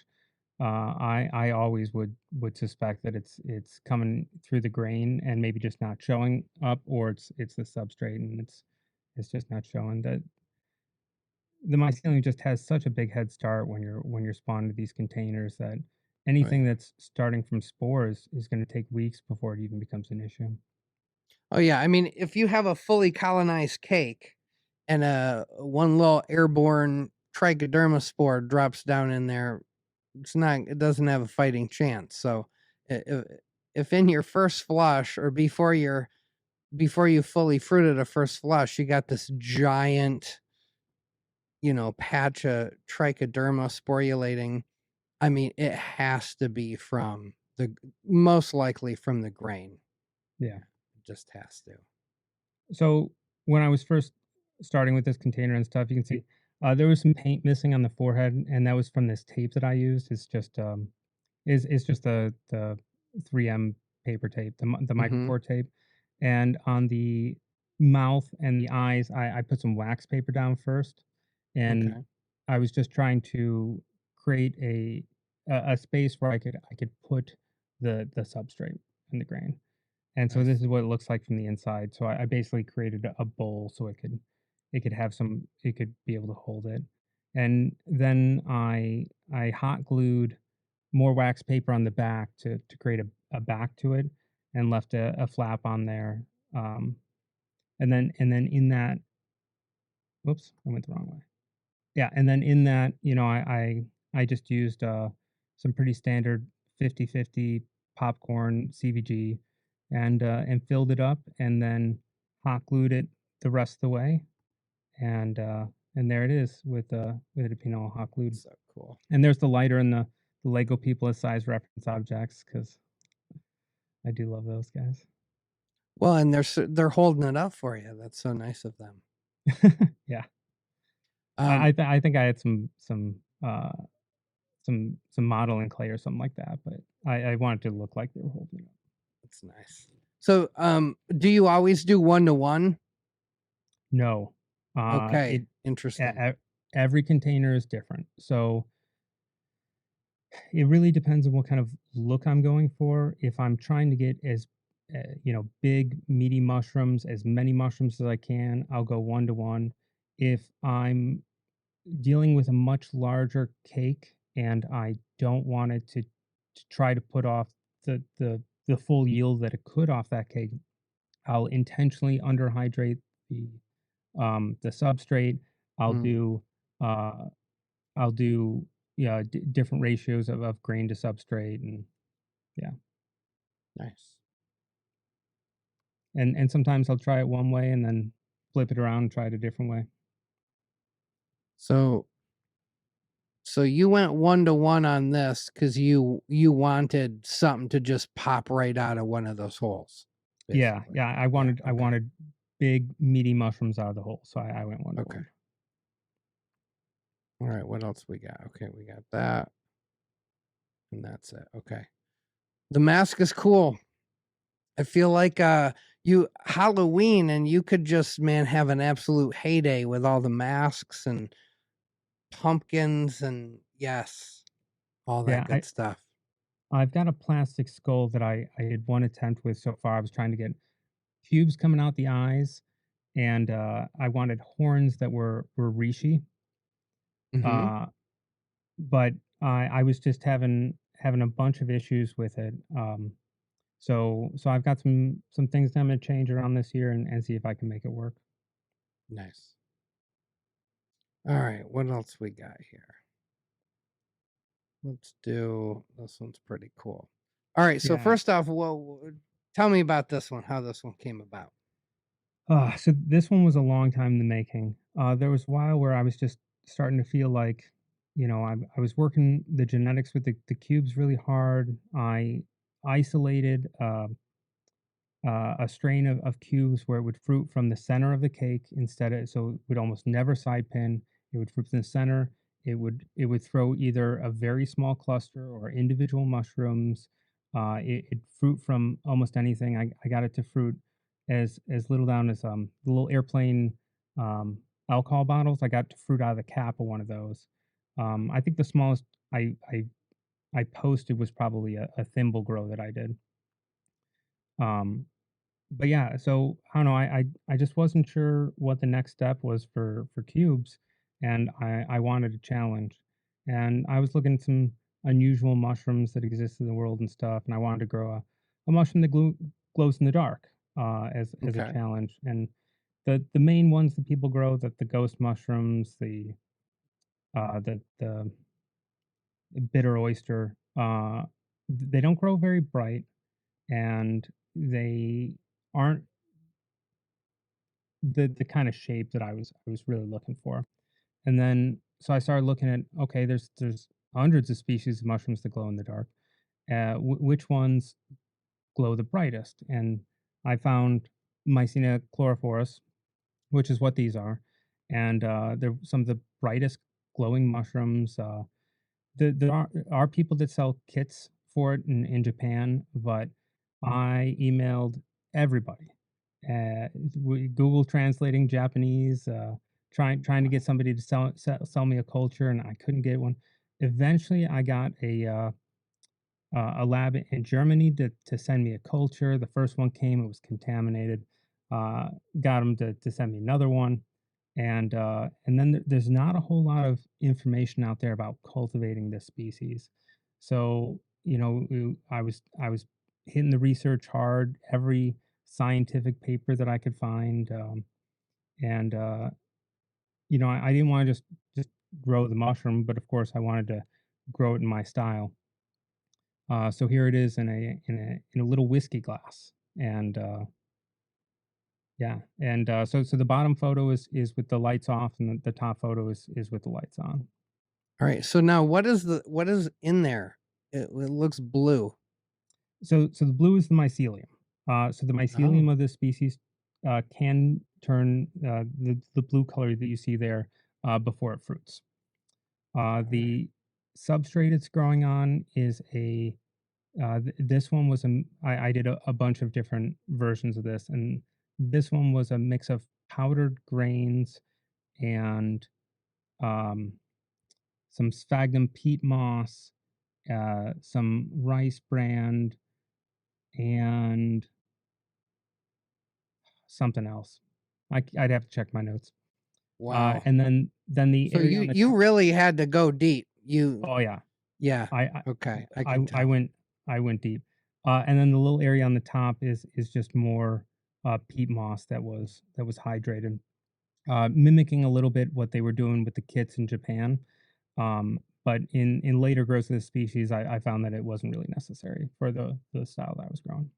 I always would suspect that it's coming through the grain and maybe just not showing up, or it's the substrate and it's just not showing. That the mycelium just has such a big head start when you're spawning to these containers that Oh anything yeah. that's starting from spores is going to take weeks before it even becomes an issue. Oh yeah. I mean, if you have a fully colonized cake and a one little airborne trichoderma spore drops down in there, it doesn't have a fighting chance. So if in your first flush or before you fully fruited a first flush, you got this giant, patch of trichoderma sporulating, I mean, it has to be most likely from the grain. Yeah. It just has to. So when I was first starting with this container and stuff, you can see there was some paint missing on the forehead, and that was from this tape that I used. It's just the 3M paper tape, the Mm-hmm. microcore tape, and on the mouth and the eyes, I put some wax paper down first, and Okay. I was just trying to create a space where I could put the substrate in the grain. And so this Nice. is what it looks like from the inside. So I basically created a bowl so it could be able to hold it. And then I hot glued more wax paper on the back to create a back to it, and left a flap on there. Um, and then in that, whoops, I went the wrong way. Yeah, and then in that, I just used some pretty standard 50/50 popcorn CVG, and filled it up, and then hot glued it the rest of the way, and and there it is with it being all hot glued. So cool. And there's the lighter and the Lego people as size reference objects, because I do love those guys. Well, and they're holding it up for you. That's so nice of them. Yeah, Um, I think I had some modeling clay or something like that, but I wanted to look like they were holding it up. that's nice. So, do you always do 1-to-1? No, Okay, it interesting. every container is different, so it really depends on what kind of look I'm going for. If I'm trying to get big meaty mushrooms, as many mushrooms as I can, I'll go 1-to-1. If I'm dealing with a much larger cake and I don't want it to try to put off the full yield that it could off that cake, I'll intentionally underhydrate the substrate. I'll Mm, do uh, I'll do yeah different ratios of grain to substrate, and yeah, nice. and sometimes I'll try it one way and then flip it around and try it a different way. So you went 1-to-1 on this because you wanted something to just pop right out of one of those holes, Yeah, basically. yeah. I Yeah. wanted I Okay. wanted big meaty mushrooms out of the hole, so I went one to Okay. one. All right. What else we got? Okay, we got that, and that's it. Okay. The mask is cool. I feel like you Halloween, and you could just, man, have an absolute heyday with all the masks and pumpkins and yes, all that Yeah, good stuff. I've got a plastic skull that I had one attempt with so far. I was trying to get cubes coming out the eyes, and I wanted horns that were reishi. Mm-hmm. Uh, but I was just having a bunch of issues with it. So I've got some things that I'm gonna change around this year, and see if I can make it work. Nice. All right. What else we got here? Let's do this one's pretty cool. All right. So Yeah. first off, tell me about this one. How this one came about. So this one was a long time in the making. There was a while where I was just starting to feel like, I was working the genetics with the cubes really hard. I isolated a strain of cubes where it would fruit from the center of the cake instead of, so it would almost never side pin. It would fruit from the center. It would throw either a very small cluster or individual mushrooms. It'd fruit from almost anything. I got it to fruit as little down as the little airplane um, alcohol bottles. I got to fruit out of the cap of one of those. I think the smallest I I I posted was probably a thimble grow that I did. Um, but yeah, so I don't know. I just wasn't sure what the next step was for cubes, and I wanted a challenge, and I was looking at some unusual mushrooms that exist in the world and stuff, and I wanted to grow a mushroom that glows in the dark as a Okay. challenge. And the main ones that people grow, that the ghost mushrooms, the bitter oyster. They don't grow very bright, and they aren't the kind of shape that I was really looking for. And then so I started looking at, okay, there's hundreds of species of mushrooms that glow in the dark. Which ones glow the brightest? And I found Mycena chlorophorus, which is what these are, and they're some of the brightest glowing mushrooms. There are people that sell kits for it in Japan, but I emailed everybody. Google translating Japanese, trying to get somebody to sell me a culture, and I couldn't get one. Eventually, I got a lab in Germany to send me a culture. The first one came, it was contaminated. Uh, got them to send me another one, and then there's not a whole lot of information out there about cultivating this species. So I was hitting the research hard, every scientific paper that I could find, and I didn't want to just grow the mushroom, but of course I wanted to grow it in my style. So here it is in a little whiskey glass, and yeah, and so the bottom photo is with the lights off, and the top photo is with the lights on. All right. So now what is in there? It looks blue. So the blue is the mycelium. So the mycelium Oh, of this species can turn the blue color that you see there before it fruits. all right. The substrate it's growing on is this one was I did a bunch of different versions of this, and this one was a mix of powdered grains and um, some sphagnum peat moss, some rice bran, and something else. I'd have to check my notes. Wow. And then the So area you on the you top. really had to go deep. Oh yeah, Yeah. I I Okay, I I can I tell. went I went deep. And then the little area on the top is just more peat moss that was hydrated, mimicking a little bit what they were doing with the kits in Japan. But in later growths of the species, I found that it wasn't really necessary for the style that I was growing.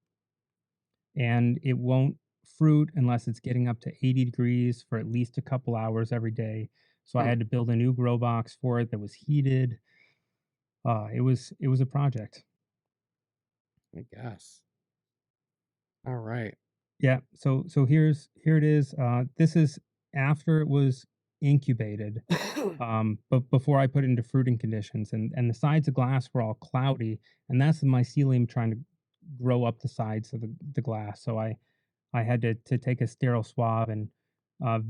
And it won't fruit unless it's getting up to 80 degrees for at least a couple hours every day. So I Hmm, had to build a new grow box for it that was heated. It was a project. I guess. All right. Yeah. So here it is. This is after it was incubated, but before I put it into fruiting conditions, and the sides of glass were all cloudy, and that's the mycelium trying to grow up the sides of the glass. So I had to take a sterile swab and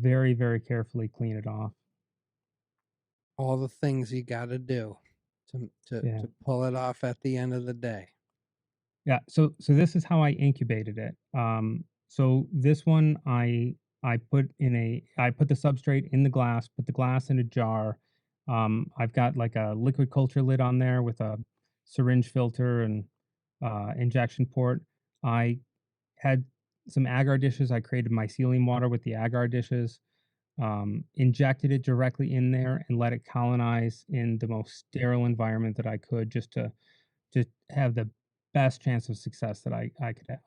very, very carefully clean it off. All the things you got to do Yeah. to pull it off at the end of the day. Yeah. So this is how I incubated it. So this one I put the substrate in the glass, put the glass in a jar. I've got like a liquid culture lid on there with a syringe filter and injection port. I had some agar dishes. I created mycelium water with the agar dishes. Injected it directly in there and let it colonize in the most sterile environment that I could, just have the best chance of success that I could have.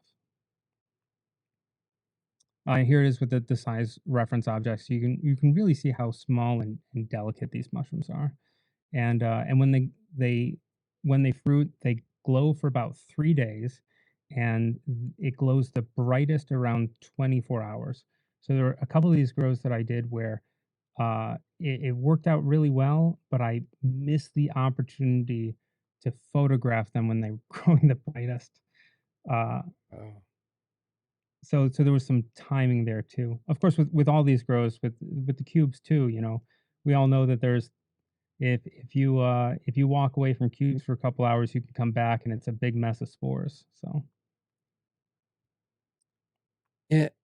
Here it is with the size reference objects. You can really see how small and delicate these mushrooms are, and when they fruit, they glow for about 3 days, and it glows the brightest around 24 hours. So there are a couple of these grows that I did where it worked out really well, but I missed the opportunity to photograph them when they were growing the brightest. Uh, Oh. so there was some timing there too. Of course, with all these grows, with the cubes too, we all know that there's if you walk away from cubes for a couple hours, you can come back and it's a big mess of spores. So It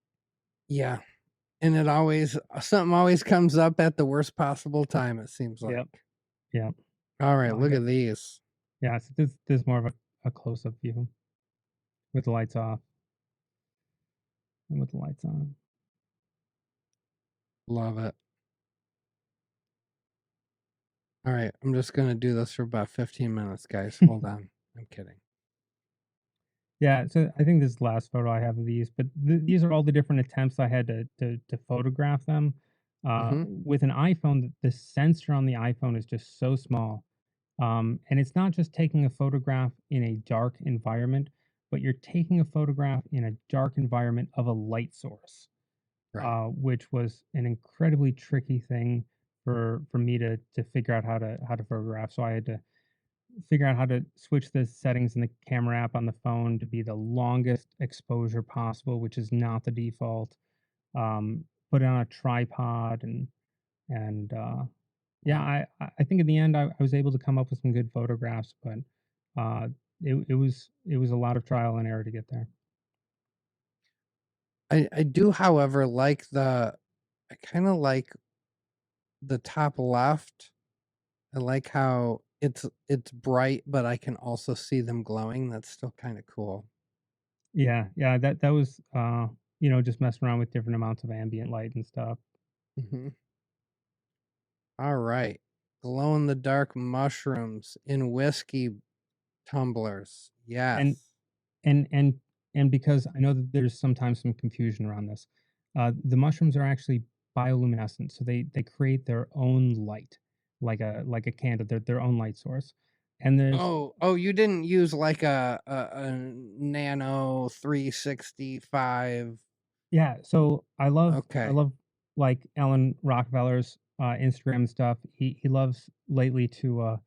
yeah. And it always something always comes up at the worst possible time, it seems like. yep, yeah. All right, I look got at these. yeah. So this is more of a close up view with the lights off and with the lights on. Love it. All right, I'm just gonna do this for about 15 minutes, guys. Hold on. I'm kidding. Yeah, so I think this is the last photo I have of these, but these are all the different attempts I had to photograph them. Mm-hmm. With an iPhone, the sensor on the iPhone is just so small, and it's not just taking a photograph in a dark environment, but you're taking a photograph in a dark environment of a light source, Right. which was an incredibly tricky thing for me to figure out how to photograph. So I had to figure out how to switch the settings in the camera app on the phone to be the longest exposure possible, which is not the default. Put it on a tripod and yeah, Wow. I think in the end I was able to come up with some good photographs, but uh, it was a lot of trial and error to get there. I do, however, like I kind of like the top left. I like how it's bright, but I can also see them glowing. That's still kind of cool. Yeah, yeah, that was just messing around with different amounts of ambient light and stuff. Hmm. All right. Glow in the dark mushrooms in whiskey tumblers. And Yes. And and and because I know that there's sometimes some confusion around this, the mushrooms are actually bioluminescent, so they create their own light, like a candle, their own light source. And there's Oh, you didn't use like a nano 365. Yeah, so I Okay. love like Alan Rockefeller's Instagram stuff. He loves lately to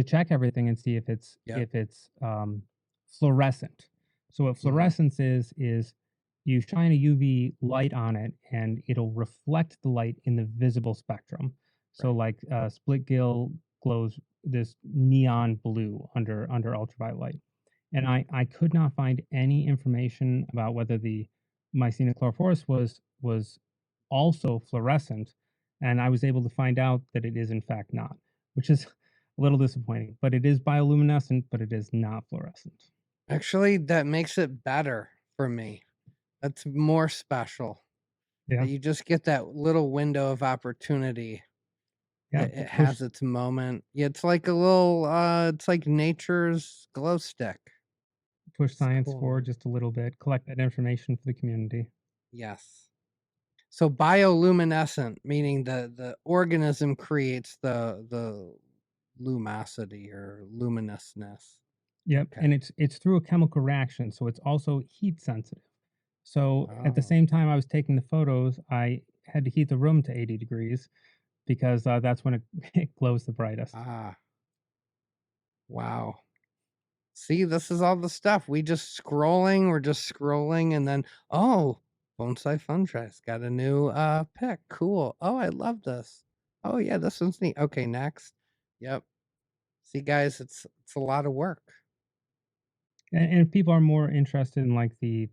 check everything and see if it's Yep. if it's fluorescent. So what Hmm. fluorescence is you shine a UV light on it and it'll reflect the light in the visible spectrum. So Right. like split gill glows this neon blue under ultraviolet light. And I could not find any information about whether the Mycena chlorophorus was also fluorescent, and I was able to find out that it is in fact not, which is a little disappointing. But it is bioluminescent, but it is not fluorescent. Actually, that makes it better for me. That's more special. Yeah, That you just get that little window of opportunity. yeah. It Push has its moment. Yeah, it's like a little it's like nature's glow stick. push It's science cool, forward man. just a little bit. Collect that information for the community. Yes. So bioluminescent, meaning the organism creates the lumosity or luminousness. Yep, Okay. and it's through a chemical reaction, so it's also heat sensitive. So at the Oh. same time I was taking the photos, I had to heat the room to 80 degrees because that's when it, it glows the brightest. Ah. Wow. See, this is all the stuff. We're just scrolling and then oh, Bonsai Fungi's got a new pick. Cool. Oh, I love this. Oh yeah, this one's neat. Okay, next. Yep. See guys, it's a lot of work. And if people are more interested in like the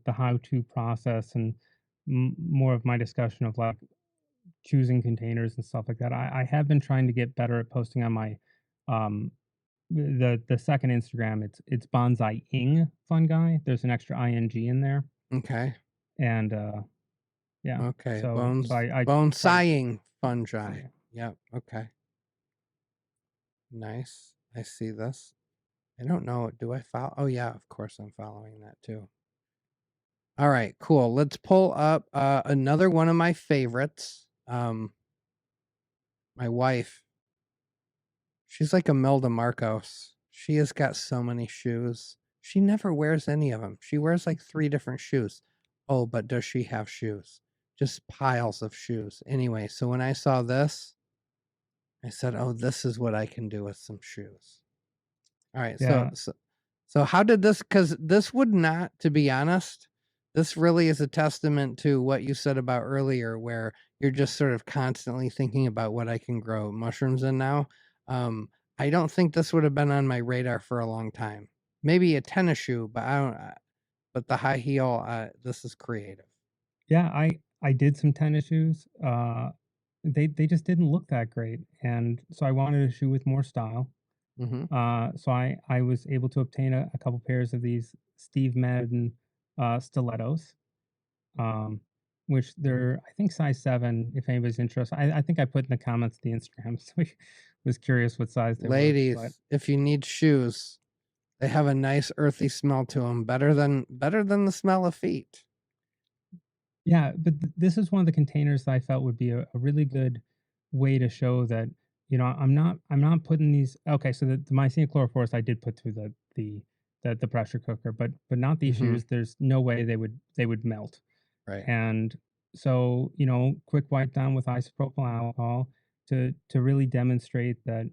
how-to process and more of my discussion of like choosing containers and stuff like that, I have been trying to get better at posting on my um the second Instagram. It's Bonsai Ing Fungi. There's an extra ing in there, Okay. and yeah. Okay. So I try to Bonsaiing fungi. yeah. Yep. Okay. Nice. I see this. I don't know. Do I follow? Oh yeah, of course I'm following that too. All right, cool. Let's pull up another one of my favorites. My wife, she's like Imelda Marcos. She has got so many shoes. She never wears any of them. She wears like 3 different shoes. Oh, but does she have shoes? Just piles of shoes. Anyway, so when I saw this, I said, "Oh, this is what I can do with some shoes." All right, Yeah. so how did this? Because this would not, to be honest, this really is a testament to what you said about earlier, where you're just sort of constantly thinking about what I can grow mushrooms in now. Um, I don't think this would have been on my radar for a long time. Maybe a tennis shoe, but I don't. But the high heel, this is creative. Yeah, I did some tennis shoes. They just didn't look that great, and so I wanted a shoe with more style. Mm-hmm. So I was able to obtain a couple pairs of these Steve Madden stilettos, um, which they're I think size 7. If anybody's interested, I think I put in the comments the Instagram, so was curious what size they were. But Ladies, if you need shoes, they have a nice earthy smell to them, better than the smell of feet. yeah, but this is one of the containers that I felt would be a really good way to show that, I'm not putting these. Okay, so the Mycenia chloroforus I did put through the pressure cooker, but not these Mhm. shoes. There's no way they would melt. Right. And so, quick wipe down with isopropyl alcohol to really demonstrate that,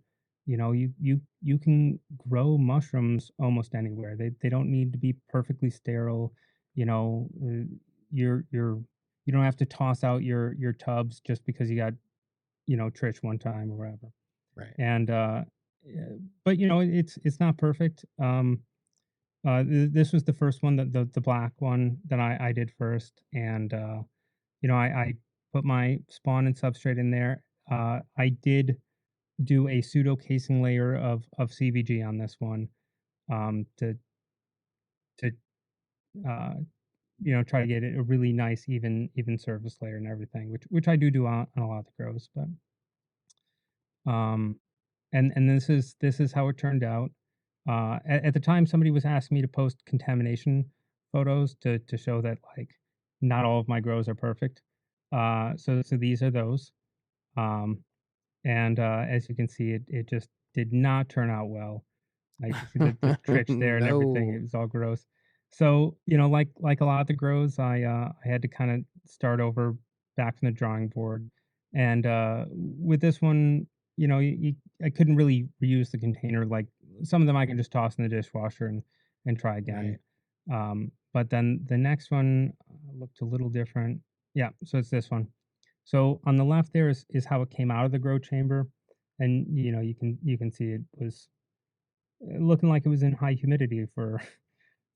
you can grow mushrooms almost anywhere. They don't need to be perfectly sterile. You know, you're you don't have to toss out your tubs just because you got, trish one time or whatever. Right. And but it's not perfect. This was the first one, that the black one that I did first, and I put my spawn and substrate in there. I did do a pseudo casing layer of CVG on this one, to uh, try to get it a really nice even surface layer and everything, which I do on a lot of the grows. But um, and this is how it turned out. At the time, somebody was asking me to post contamination photos to show that, like, not all of my grows are perfect. So these are those. Um, and as you can see, it just did not turn out well. You can see the trich there and everything. It No. was all gross. So, like a lot of the grows, I had to kind of start over back from the drawing board. And with this one, I couldn't really reuse the container. Like, some of them I can just toss in the dishwasher and try again. Right. But then the next one looked a little different. Yeah, so it's this one. So on the left there is how it came out of the grow chamber, and you can see it was looking like it was in high humidity for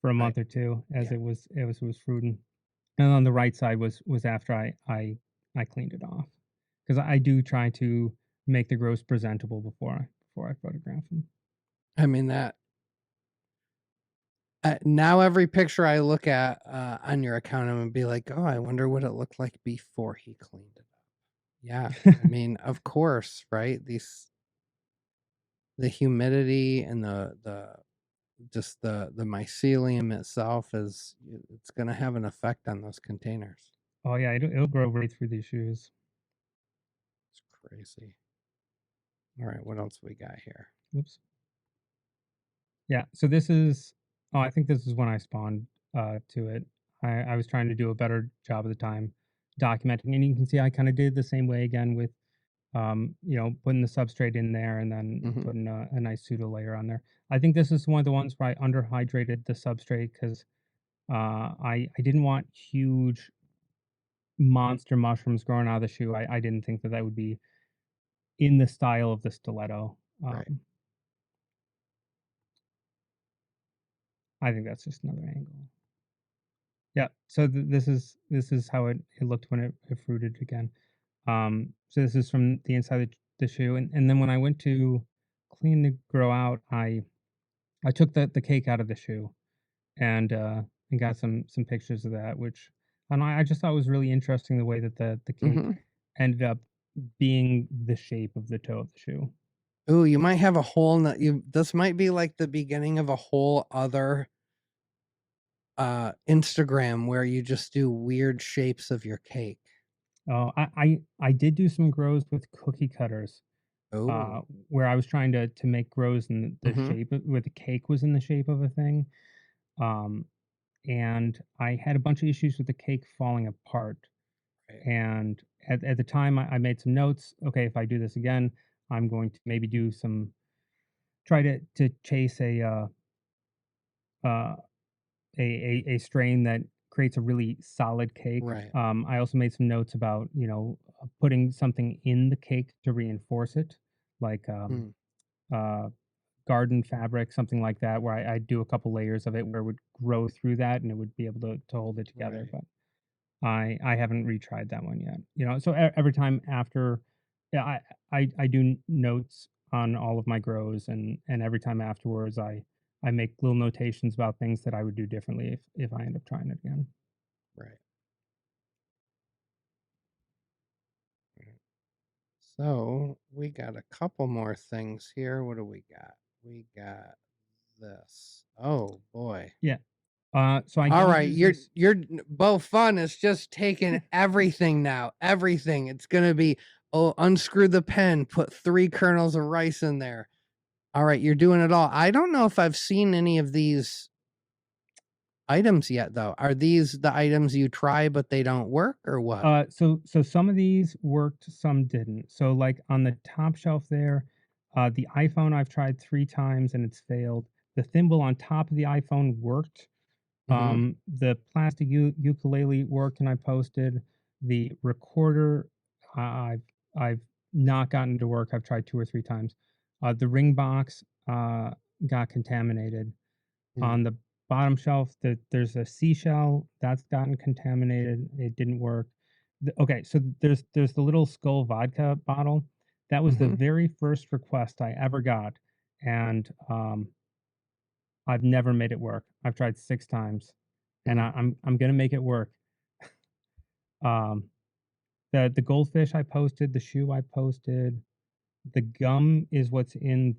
for a Right. month or two, as Yeah. it was fruiting. And on the right side was after I cleaned it off, because I do try to make the grows presentable before I photograph them. I mean that now every picture I look at on your account, I'm gonna be like, oh, I wonder what it looked like before he cleaned it up. Yeah, I mean, of course, right? The humidity and the just the mycelium itself it's gonna have an effect on those containers. Oh yeah, it'll grow right through these shoes. It's crazy. All right, what else we got here? Whoops. Yeah, so this is. Oh, I think this is when I spawned to it. I was trying to do a better job at the time documenting, and you can see I kind of did the same way again with putting the substrate in there and then Hmm. putting a nice pseudo layer on there. I think this is one of the ones where I underhydrated the substrate, because I didn't want huge monster mushrooms growing out of the shoe. I didn't think that would be in the style of the stiletto. Right. I think that's just another angle. Yeah. So this is how it looked when it fruited again. So this is from the inside of the shoe, and then when I went to clean the grow out, I took the cake out of the shoe, and got some pictures of that, which, and I just thought was really interesting, the way that the cake Hmm. ended up being the shape of the toe of the shoe. Ooh, you might have a whole this might be like the beginning of a whole other Instagram where you just do weird shapes of your cake. Oh, I did do some grows with cookie cutters, Oh. where I was trying to make grows in the Hmm. shape where the cake was in the shape of a thing. Um, and I had a bunch of issues with the cake falling apart. Right. And at the time, I made some notes. Okay, if I do this again, I'm going to maybe try to chase uh, a strain that creates a really solid cake. Right. I also made some notes about, putting something in the cake to reinforce it, like Mm. uh, garden fabric, something like that, where I do a couple layers of it where it would grow through that and it would be able to hold it together. Right. But I haven't retried that one yet. So every time after, yeah, I do notes on all of my grows, and every time afterwards, I make little notations about things that I would do differently if I end up trying it again. Right. Right. So we got a couple more things here. What do we got? We got this. Oh boy. Yeah. So I All don't right, use this. you're Bo Fun is just taking everything now. Everything. It's gonna be, oh, unscrew the pen, put 3 kernels of rice in there. All right, you're doing it all. I don't know if I've seen any of these items yet, though. Are these the items you try but they don't work, or what? So some of these worked, some didn't. So like on the top shelf there, the iPhone I've tried 3 times and it's failed. The thimble on top of the iPhone worked. Mhm. The plastic ukulele worked, and I posted. The recorder, I've not gotten to work. I've tried 2 or 3 times. The ring box got contaminated. Mm. On the bottom shelf, there's a seashell that's gotten contaminated. It didn't work. Okay, so there's the little Skull vodka bottle. That was the Mhm. very first request I ever got, and I've never made it work. I've tried 6 times, and Mm. I'm gonna make it work. Um, the goldfish I posted, the shoe I posted, the gum is what's in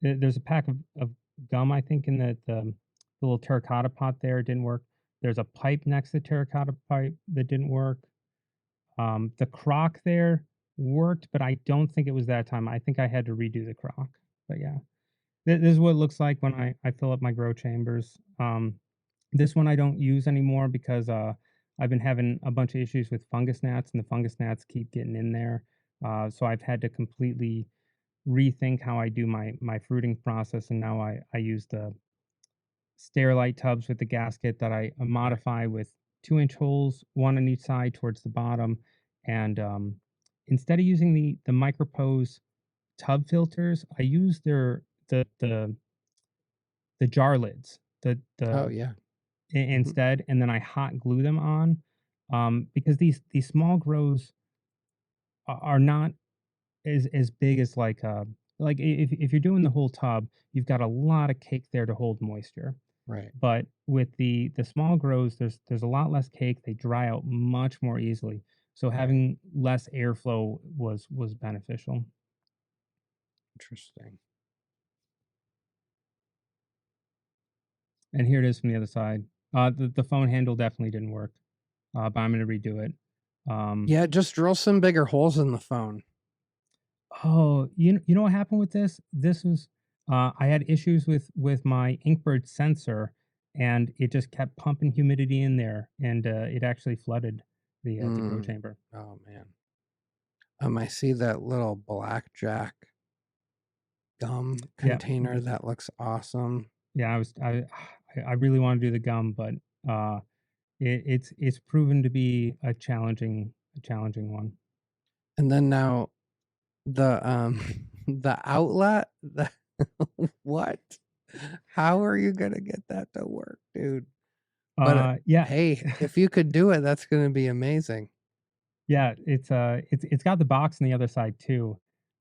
there's a pack of gum, I think, in the little terracotta pot there. It didn't work. There's a pipe next to the terracotta pipe that didn't work. The crock there worked, but I don't think it was that time. I think I had to redo the crock. But yeah, this is what it looks like when I fill up my grow chambers. This one I don't use anymore because I've been having a bunch of issues with fungus gnats, and the fungus gnats keep getting in there. So I've had to completely rethink how I do my fruiting process, and now I use the Sterilite tubs with the gasket that I Right. modify with 2-inch holes, one on each side towards the bottom, and instead of using the Micropose tub filters, I use the jar lids, Oh, the yeah. Mhm. instead, and then I hot glue them on, because these small grows are not as big as like if you're doing the whole tub, you've got a lot of cake there to hold moisture. Right. But with the small grows, there's a lot less cake. They dry out much more easily. So Right. having less airflow was beneficial. Interesting. And here it is from the other side. The phone handle definitely didn't work, but I'm gonna redo it. Um, Yeah, just drill some bigger holes in the phone. Oh, you know what happened with this? This was I had issues with my Inkbird sensor, and it just kept pumping humidity in there, and it actually flooded the grow Mm. chamber. Oh, man. I see that little blackjack gum Yeah, container. That looks awesome. yeah. I really want to do the gum, but uh, it's proven to be a challenging one. And then now the the outlet, the what? How are you gonna get that to work, dude? But Yeah, hey, if you could do it, that's gonna be amazing. yeah, it's got the box on the other side too.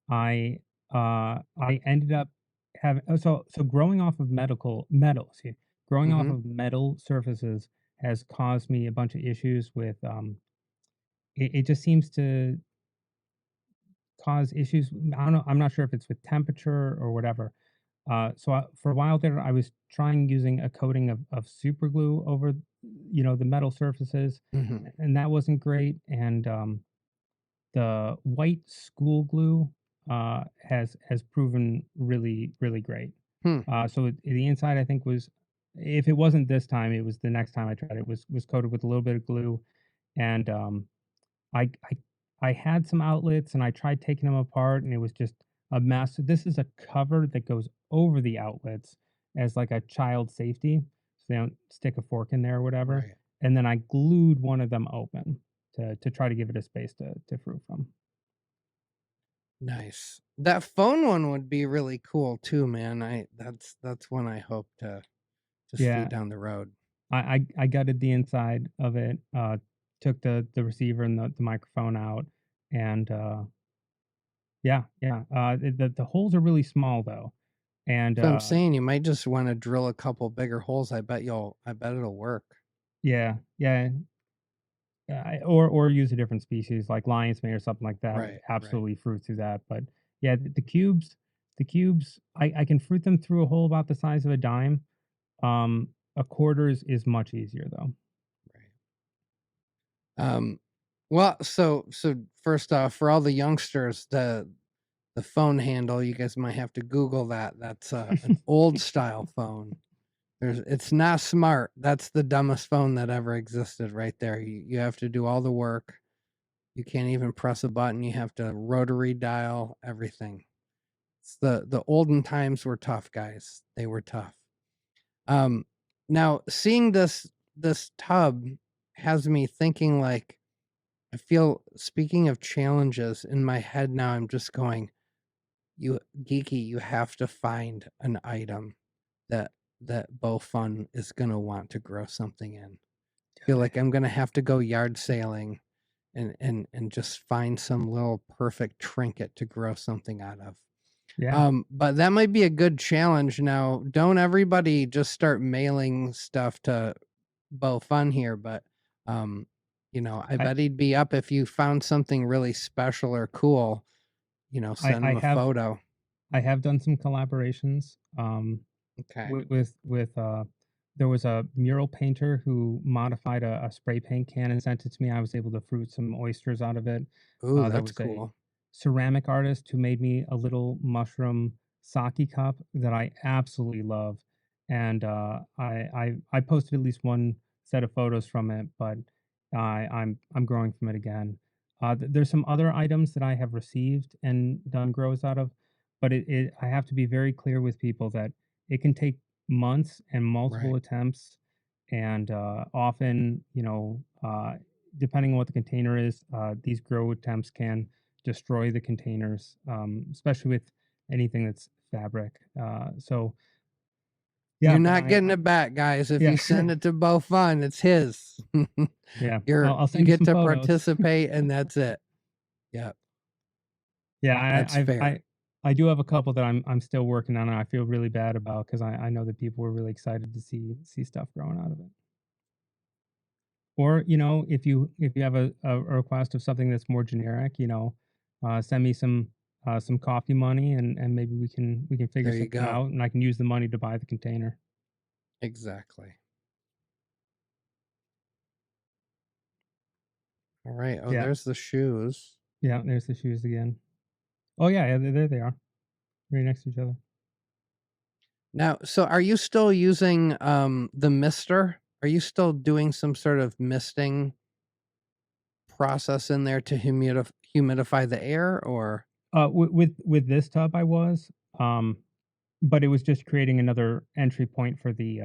I ended up having so growing off of growing off Mm-hmm. of metal surfaces has caused me a bunch of issues with it just seems to cause issues. I don't know, I'm not sure if it's with temperature or whatever. For a while there, I was trying using a coating of super glue over, the metal surfaces, Mm-hmm. and that wasn't great. And the white school glue has proven really great. Hmm. The inside I think was, if it wasn't this time, it was the next time I tried it, was coated with a little bit of glue, and I I I had some outlets and I tried taking them apart and it was just a mess. So this is a cover that goes over the outlets as like a child safety, so they don't stick a fork in there or whatever. Right. And then I glued one of them open to try to give it a space to fruit from. Nice. That phone one would be really cool too, man. That's one I hope to see Yeah, down the road. I gutted the inside of it, took the receiver and the microphone out, and yeah. The holes are really small though, and So I'm saying you might just want to drill a couple bigger holes. I bet it'll work. yeah, or use a different species like lion's mane or something like that would Right, right. absolutely fruit through that. But yeah, the cubes, I can fruit them through a hole about the size of a dime. A quarter is much easier though. Um, well, so first off, for all the youngsters, the phone handle, you guys might have to Google that. That's an old style phone. It's not smart. That's the dumbest phone that ever existed right there. You have to do all the work. You can't even press a button. You have to rotary dial everything. It's the olden times were tough, guys. They were tough. Now seeing this tub has me thinking like I feel speaking of challenges in my head now, I'm just going, you geeky, you have to find an item that Bo Fun is gonna want to grow something in. I feel like I'm gonna have to go yard sailing and just find some little perfect trinket to grow something out of. Yeah. But that might be a good challenge. Now, don't everybody just start mailing stuff to Bo Fun here, but I I bet he'd be up if you found something really special or cool, send I him a have photo. I have done some collaborations. Okay. With there was a mural painter who modified a spray paint can and sent it to me. I was able to fruit some oysters out of it. Ooh, There that's was a cool. ceramic artist who made me a little mushroom sake cup that I absolutely love, and I posted at least one set of photos from it, but I'm growing from it again. There's some other items that I have received and done grows out of, but it I have to be very clear with people that it can take months and multiple Right. attempts, and often, depending on what the container is, these grow attempts can destroy the containers, especially with anything that's fabric. So yeah, You're but not getting it back, guys. If yeah, you send it to Bo Fun, it's his. yeah, I'll You send you get some to photos. participate and that's it. Yep, Yeah, that's fair. I do have a couple that I'm still working on, and I feel really bad about because I know that people were really excited to see stuff growing out of it. Or, if you have a request of something that's more generic, send me some coffee money, and maybe we can figure There you something go. out, and I can use the money to buy the container. Exactly. All right. Oh, Yeah, there's the shoes. yeah. There's the shoes again. Oh yeah, yeah. There they are, right next to each other. Now, so are you still using the mister? Are you still doing some sort of misting process in there to humidify the air or With this tub, I was, but it was just creating another entry point for the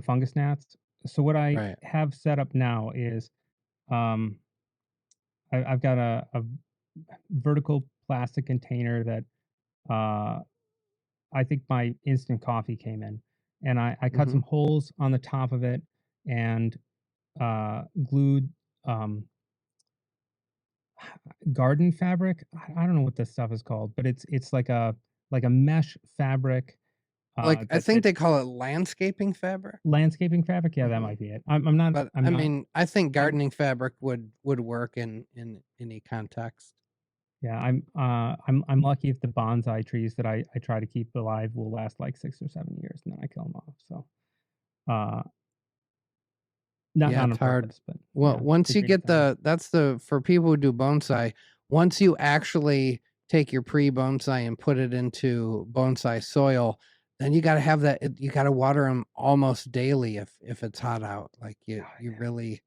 fungus gnats. So what I right? have set up now is, um, I've got a vertical plastic container that uh, I think my instant coffee came in, and I cut Mhm. some holes on the top of it and glued um, garden fabric. I don't know what this stuff is called, but it's like a mesh fabric Like I think that they call it landscaping fabric. landscaping fabric. Yeah, that Mhm. might be it. I'm not. But I'm I not. mean, I think I'm gardening fabric would work in any context. Yeah, I'm lucky if the bonsai trees that I try to keep alive will last like 6 or 7 years, and then I kill them off. So, uh, Yeah, not it's on hard. purpose, but Well, yeah, it's a once you great get time. that's the for people who do bonsai, once you actually take your pre-bonsai and put it into bonsai soil, then you got to have you got to water them almost daily if it's hot out. Like Oh, you yeah. really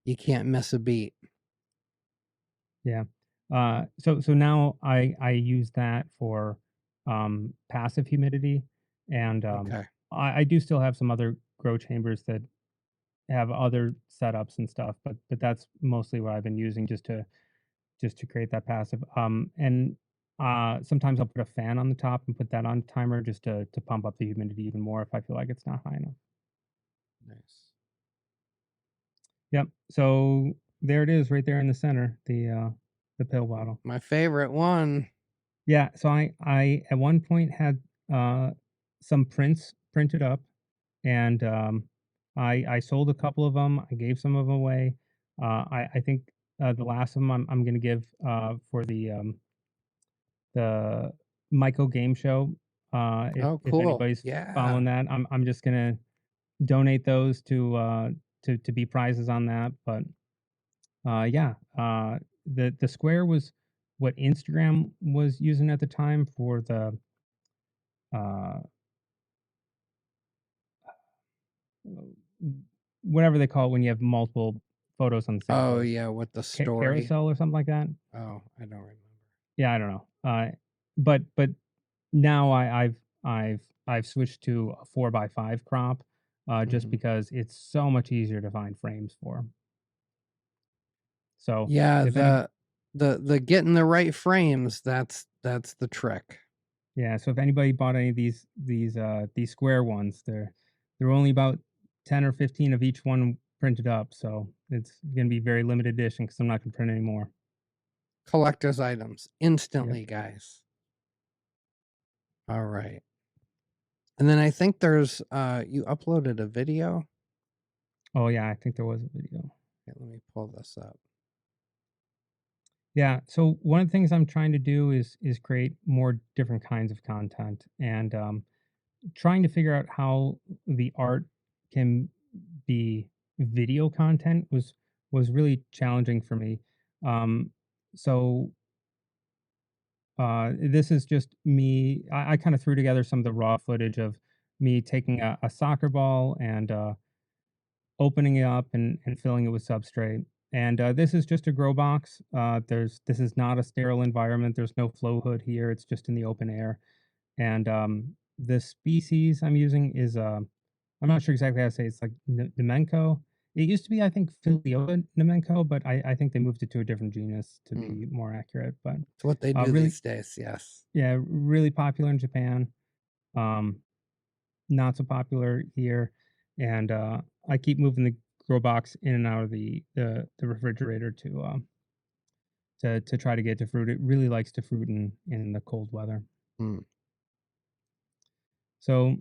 you can't miss a beat. Yeah. So now I use that for passive humidity, and Okay. I do still have some other grow chambers that have other setups and stuff, but that's mostly what I've been using just to create that passive. And sometimes I'll put a fan on the top and put that on timer just to pump up the humidity even more if I feel like it's not high enough. Nice. Yep. So there it is, right there in the center, the pill bottle. My favorite one. Yeah, so I at one point had, some prints printed up, and, I sold a couple of them. I gave some of them away. I think the last of them I'm going to give for the Myco game show. Oh, If cool. anybody's Yeah. following that, I'm just gonna donate those to be prizes on that. But yeah, the square was what Instagram was using at the time for the uh, whatever they call it when you have multiple photos on the same Oh, post, yeah, with the story. carousel or something like that. Oh, I don't remember. Yeah, I don't know. But now I've switched to a 4x5 crop, just Mhm. because it's so much easier to find frames for. So Yeah, if any the getting the right frames, that's the trick. yeah, so if anybody bought any of these square ones, they're only about 10 or 15 of each one printed up, so it's gonna be very limited edition because 'cause I'm not gonna print any more. Collector's items Yep. instantly, guys. All right. And then I think there's you uploaded a video. Oh, yeah, I think there was a video. Okay, let me pull this up. Yeah, so one of the things I'm trying to do is create more different kinds of content, and, trying to figure out how the art can be video content was really challenging for me. Um, so this is just me. I kind of threw together some of the raw footage of me taking a soccer ball and opening it up and filling it with substrate. And this is just a grow box. This is not a sterile environment. There's no flow hood here. It's just in the open air. And the species I'm using is I'm not sure exactly how to say it. It's like Nemenko. It used to be, I think, Philiota Nemenko, but I think they moved it to a different genus to Mm. be more accurate. But It's what they do really, these days, yes. yeah, really popular in Japan. Um, not so popular here, and I keep moving the grow box in and out of the refrigerator to try to get to fruit. It really likes to fruit in the cold weather. Mm, So,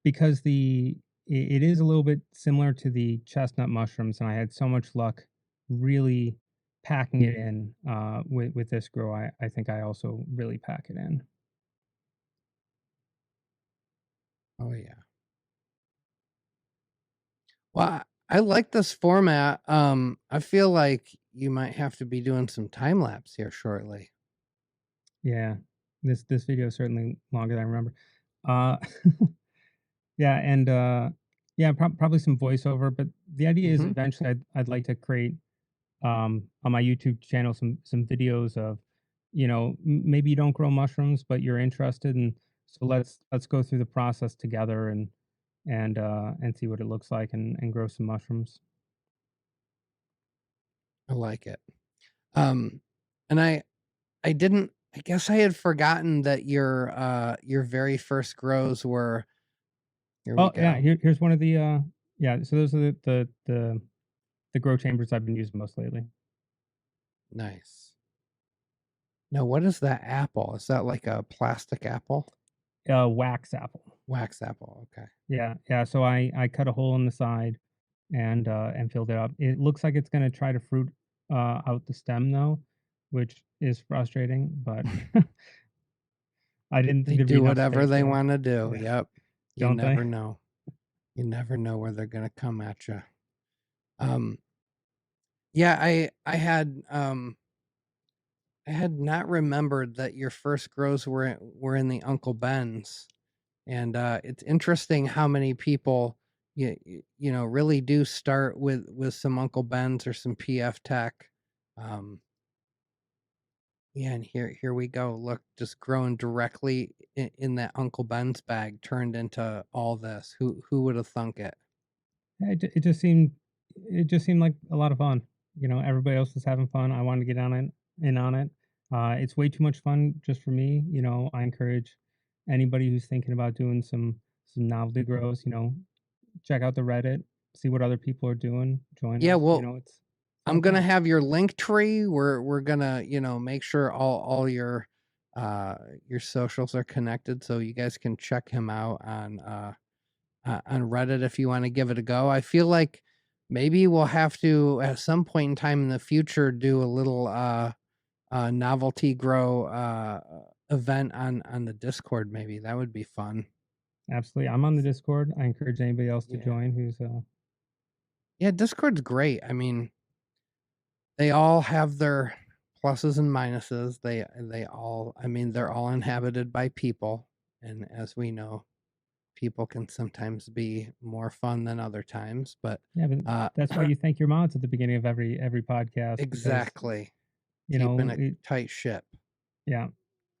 because it is a little bit similar to the chestnut mushrooms, and I had so much luck really packing it in with this grow, I think I also really pack it in. oh, yeah. Well, I like this format. I feel like you might have to be doing some time lapse here shortly. Yeah, this video is certainly longer than I remember. Uh, yeah, and yeah, probably some voiceover, but the idea is Mhm. eventually I'd like to create on my YouTube channel some videos of, maybe you don't grow mushrooms, but you're interested, and so let's go through the process together and see what it looks like and grow some mushrooms. I like it. Um, and I didn't I guess I had forgotten that your very first grows were here we Oh yeah, go. here's one of the yeah. So those are the grow chambers I've been using most lately. Nice. Now, what is that apple? Is that like a plastic apple? Wax apple. Wax apple. Okay. Yeah, yeah. So I cut a hole in the side and filled it up. It looks like it's gonna try to fruit out the stem though, which is frustrating, but I didn't They think there'd be do enough whatever space they there. want to do. Yeah, Yep. You don't they? never know. You never know where they're gonna come at you. Um, yeah, I had not remembered that your first grows were in the Uncle Ben's, and it's interesting how many people really do start with some Uncle Ben's or some PF Tech. Um, yeah, and here we go. Look, just growing directly in that Uncle Ben's bag turned into all this. Who would have thunk it? Yeah, it just seemed like a lot of fun. Everybody else was having fun. I wanted to get on it in on it. It's way too much fun just for me. I encourage anybody who's thinking about doing some novelty grows. Check out the Reddit, see what other people are doing, join Yeah, us. well, It's all I'm gonna fun. have your link tree. We're gonna, make sure all uh your socials are connected so you guys can check him out on on Reddit if you want to give it a go. I feel like maybe we'll have to at some point in time in the future do a little novelty grow event on the Discord. Maybe that would be fun. Absolutely. I'm on the Discord. I encourage anybody else to Yeah. join who's Yeah, Discord's great. I mean, they all have their pluses and minuses. They all, I mean, they're all inhabited by people, and as we know, people can sometimes be more fun than other times. But yeah, but that's why you thank your mods at the beginning of every podcast because exactly, you keeping know a it, tight ship. yeah,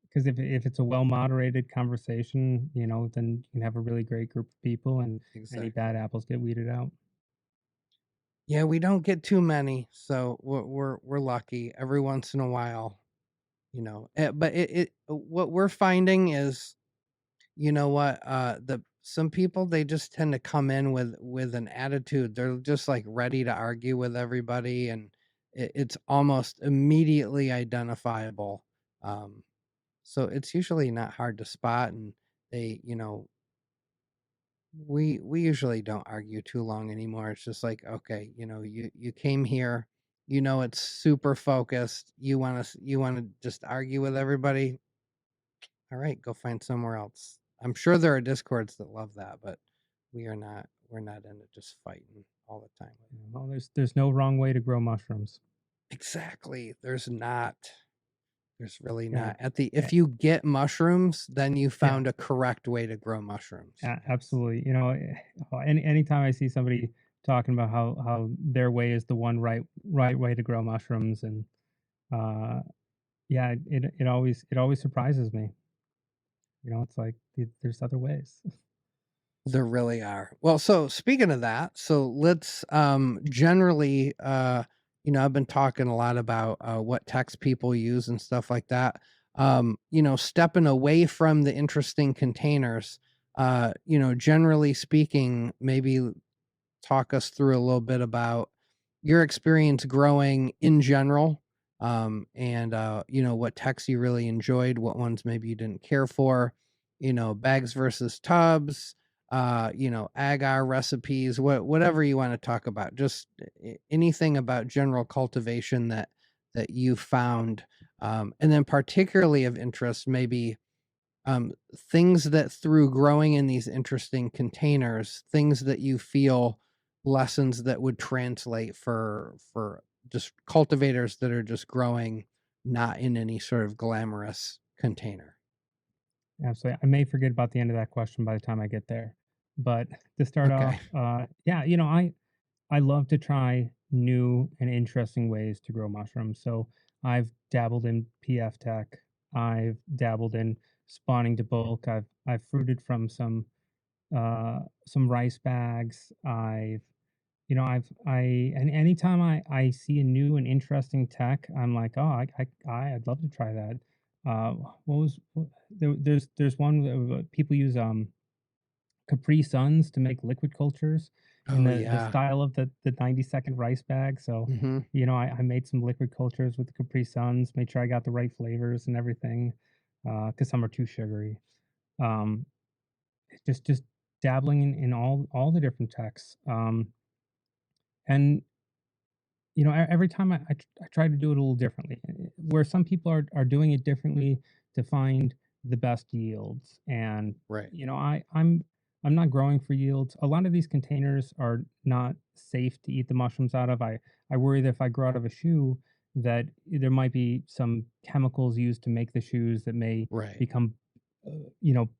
because if it's a well moderated conversation, then you can have a really great group of people and any bad Exactly. apples get weeded out. Yeah, we don't get too many, so we're lucky. Every once in a while, but what we're finding is, you know what, the some people, they just tend to come in with an attitude. They're just like ready to argue with everybody, and it's almost immediately identifiable. Um, so it's usually not hard to spot, and they, we usually don't argue too long anymore. It's just like, okay, you came here, it's super focused. You want to just argue with everybody. All right, go find somewhere else. I'm sure there are discords that love that, but we're not into just fighting all the time. Well, there's no wrong way to grow mushrooms. Exactly. There's really Yeah, not. If you get mushrooms, then you yeah, found a correct way to grow mushrooms. absolutely. Anytime I see somebody talking about how their way is the one right way to grow mushrooms, and uh, yeah, it always surprises me. It's like there's other ways. There really are. Well, so speaking of that, so let's generally I've been talking a lot about what text people use and stuff like that. Stepping away from the interesting containers, generally speaking, maybe talk us through a little bit about your experience growing in general, and what techs you really enjoyed, what ones maybe you didn't care for, bags versus tubs, agar recipes, whatever you want to talk about, just anything about general cultivation that you found, and then particularly of interest, maybe things that through growing in these interesting containers, things that you feel, lessons that would translate for just cultivators that are just growing not in any sort of glamorous container. Absolutely. I may forget about the end of that question by the time I get there. But to start Okay. off, yeah, I love to try new and interesting ways to grow mushrooms. So I've dabbled in PF tech. I've dabbled in spawning to bulk. I've fruited from some rice bags. And anytime I see a new and interesting tech, I'm like, oh, I'd love to try that. What was there's one people use Capri Suns to make liquid cultures in Oh the yeah. style of the 90-second rice bag. So, Hmm. I made some liquid cultures with the Capri Suns, made sure I got the right flavors and everything, because some are too sugary. Um, just dabbling in all the different techs. And every time I try to do it a little differently, where some people are doing it differently to find the best yields. And Right. I'm not growing for yields. A lot of these containers are not safe to eat the mushrooms out of. I worry that if I grow out of a shoe, that there might be some chemicals used to make the shoes that may Right. become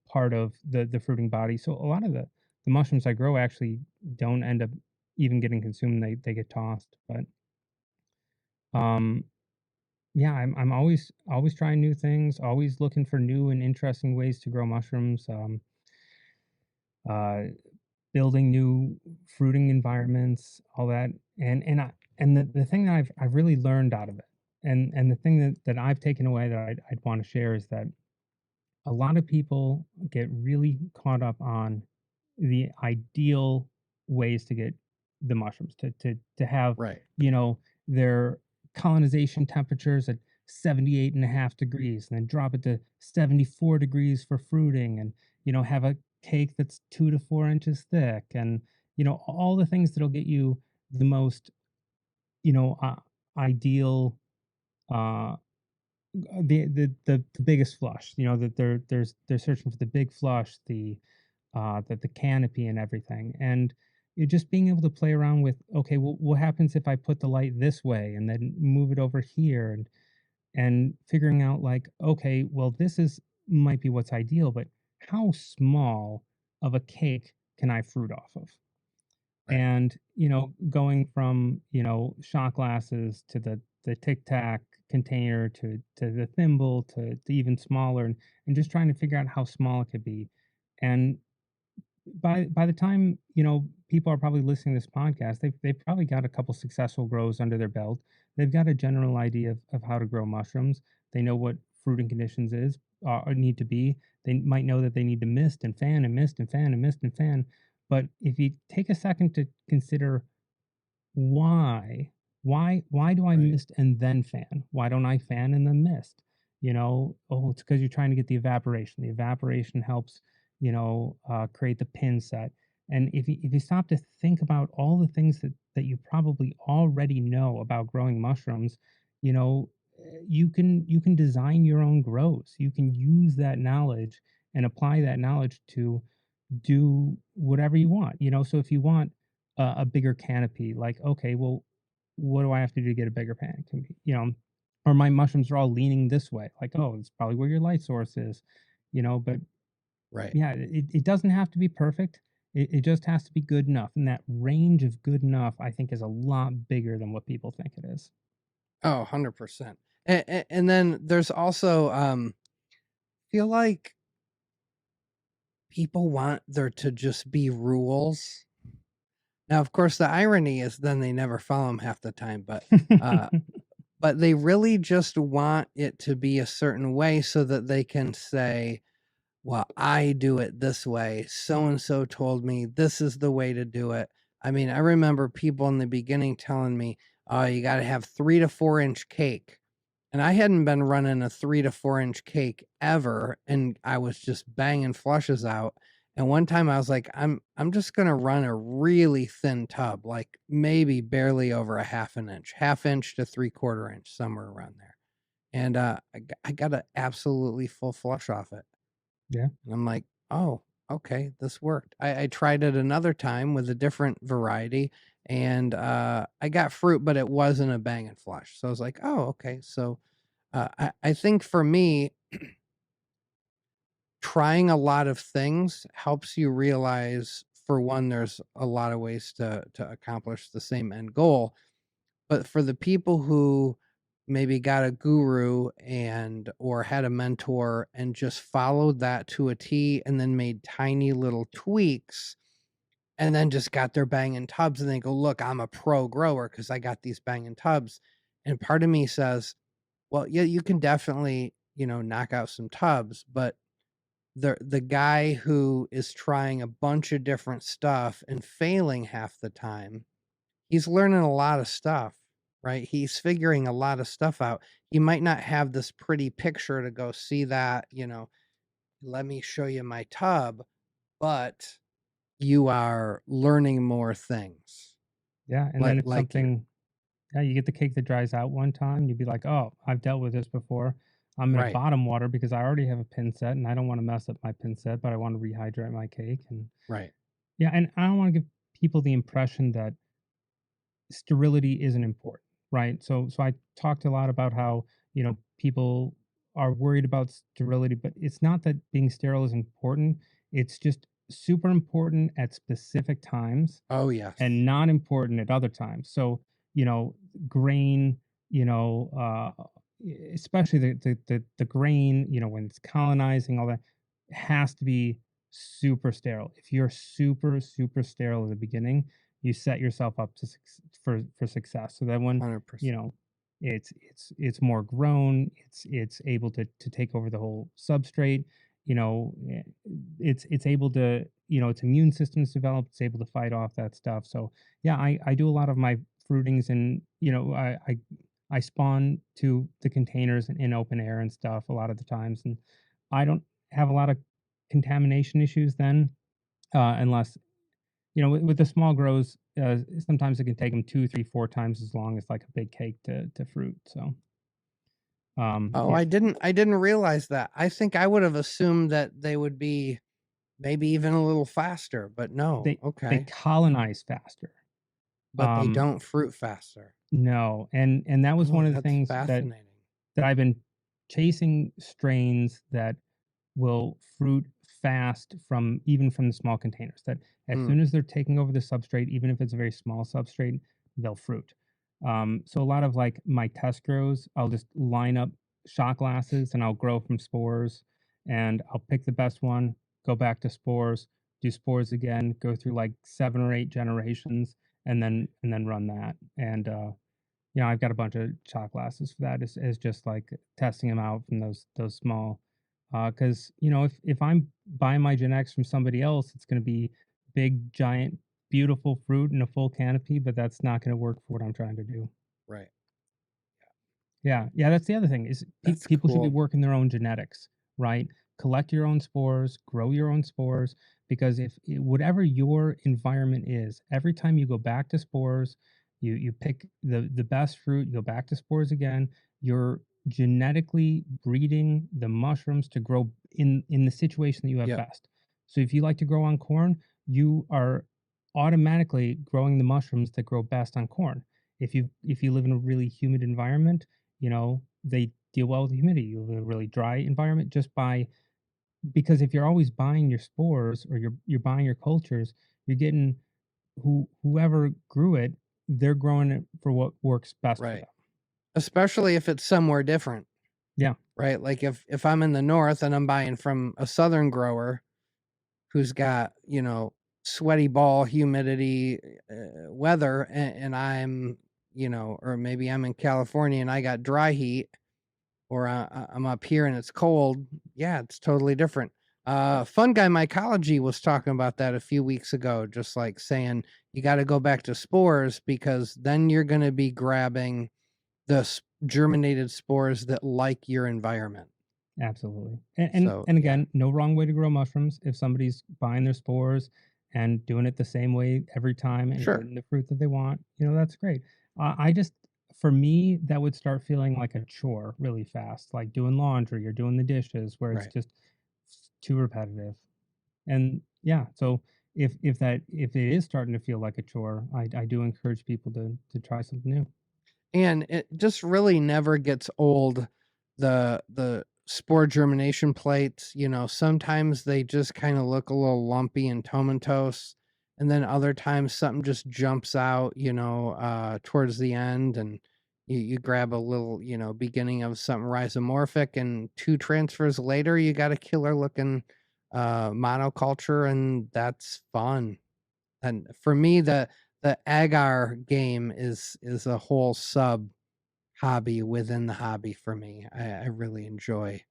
part of the fruiting body. So a lot of the mushrooms I grow actually don't end up even getting consumed. They get tossed. But um, yeah, I'm always trying new things, always looking for new and interesting ways to grow mushrooms. Uh, Building new fruiting environments, all that, and the thing that I've really learned out of it, and the thing that I've taken away that I'd want to share is that a lot of people get really caught up on the ideal ways to get the mushrooms to have, Right. their colonization temperatures at 78.5 degrees and then drop it to 74 degrees for fruiting, and have a cake that's 2 to 4 inches thick, and all the things that'll get you the most you know uh, ideal uh the biggest flush, that they're searching for the big flush, the canopy and everything. And you're just being able to play around with, okay, well, what happens if I put the light this way and then move it over here, and figuring out, like, okay, well, this is might be what's ideal, but how small of a cake can I fruit off of? Right. And going from shot glasses to the tic tac container to the thimble to even smaller, and just trying to figure out how small it could be. And by the time people are probably listening to this podcast, they've probably got a couple successful grows under their belt. They've got a general idea of how to grow mushrooms. They know what fruiting conditions is or need to be. They might know that they need to mist and fan and mist and fan and mist and fan. But if you take a second to consider why? Why do I Right. mist and then fan? Why don't I fan and then mist? Oh, it's because you're trying to get the evaporation. The evaporation helps, create the pin set. And if you stop to think about all the things that you probably already know about growing mushrooms, you can design your own grows. You can use that knowledge and apply that knowledge to do whatever you want. So if you want a bigger canopy, like, okay, well, what do I have to do to get a bigger canopy? Or my mushrooms are all leaning this way. Like, oh, it's probably where your light source is. But Right. yeah, it doesn't have to be perfect. It just has to be good enough. And that range of good enough, I think, is a lot bigger than what people think it is. Oh, 100%. And then there's also feel like people want there to just be rules. Now, of course, the irony is then they never follow them half the time, uh but they really just want it to be a certain way so that they can say, well, I do it this way. So and so told me this is the way to do it. I mean, I remember people in the beginning telling me, oh, you got to have 3 to 4 inch cake. And I hadn't been running a 3 to 4 inch cake ever. And I was just banging flushes out. And one time I was like, I'm just gonna run a really thin tub, like maybe barely over a half inch to 3/4 inch, somewhere around there. And I got an absolutely full flush off it. Yeah. And I'm like, oh, okay, this worked. I tried it another time with a different variety, and I got fruit, but it wasn't a bang and flush. So I was like, oh, okay. So I think for me, trying a lot of things helps you realize, for one, there's a lot of ways to accomplish the same end goal. But for the people who maybe got a guru and or had a mentor and just followed that to a T and then made tiny little tweaks and then just got their banging tubs and they go, look, I'm a pro grower because I got these banging tubs. And part of me says, well, yeah, you can definitely, knock out some tubs, but the guy who is trying a bunch of different stuff and failing half the time, he's learning a lot of stuff, right? He's figuring a lot of stuff out. He might not have this pretty picture to go see that, let me show you my tub, but you are learning more things. Yeah. And Like then it's like you're something. Yeah, you get the cake that dries out one time, you'd be like, "Oh, I've dealt with this before. I'm gonna right, bottom water because I already have a pin set and I don't wanna mess up my pin set, but I wanna rehydrate my cake." And right. yeah, and I don't wanna give people the impression that sterility isn't important, right? So I talked a lot about how, people are worried about sterility, but it's not that being sterile is important. It's just super important at specific times Oh, yes. and not important at other times. So, you know, grain, especially the grain, when it's colonizing, all that has to be super sterile. If you're super sterile at the beginning, you set yourself up for success. So that when you 100%. know it's more grown, it's able to take over the whole substrate. It's able to, its immune system's developed, it's able to fight off that stuff. So yeah, I do a lot of my fruitings, and I spawn to the containers in open air and stuff a lot of the times, and I don't have a lot of contamination issues then, unless with the small grows, sometimes it can take them 2, 3, 4 times as long as like a big cake to fruit. So, Oh, yeah, I didn't realize that. I think I would have assumed that they would be maybe even a little faster, but no. they Okay. colonize faster. But they Um, don't fruit faster. no, and that was Oh, one of the that's things fascinating. that I've been chasing strains that will fruit fast from the small containers. That as Mm, soon as they're taking over the substrate, even if it's a very small substrate, they'll fruit. So a lot of like my test grows, I'll just line up shot glasses and I'll grow from spores, and I'll pick the best one, go back to spores, do spores again, go through like 7 or 8 generations, and then run that. And I've got a bunch of shot glasses for that. Is just like testing them out from those small. Because if I'm buying my genetics from somebody else, it's going to be big, giant, beautiful fruit and a full canopy, but that's not going to work for what I'm trying to do. right. Yeah, yeah, that's the other thing is That's people should be cool. working their own genetics, right? Collect your own spores, grow your own spores, because whatever your environment is, every time you go back to spores, you pick the best fruit, you go back to spores again, you're genetically breeding the mushrooms to grow in the situation that you have Yep. best. So if you like to grow on corn, you are automatically growing the mushrooms that grow best on corn. If you live in a really humid environment, they deal well with the humidity. You live in a really dry environment because if you're always buying your spores or you're buying your cultures, you're getting whoever grew it, they're growing it for what works best for Right. them. Especially if it's somewhere different, Yeah, right? Like if I'm in the north and I'm buying from a southern grower who's got, sweaty ball humidity weather and I'm, or maybe I'm in California and I got dry heat or I'm up here and it's cold. Yeah, it's totally different. Fun guy mycology was talking about that a few weeks ago, just like saying you got to go back to spores because then you're going to be grabbing the germinated spores that like your environment. absolutely. And So and yeah, again, no wrong way to grow mushrooms. If somebody's buying their spores and doing it the same way every time and sure, getting the fruit that they want, that's great. I just, for me, that would start feeling like a chore really fast, like doing laundry or doing the dishes, where it's right. just too repetitive. And yeah, so if it is starting to feel like a chore, I do encourage people to try something new. And it just really never gets old. The spore germination plates, sometimes they just kind of look a little lumpy and tomentose, and then other times something just jumps out, towards the end, and you grab a little, beginning of something rhizomorphic, and 2 transfers later, you got a killer looking monoculture, and that's fun. And for me, the agar game is a whole sub hobby within the hobby for me. I really enjoy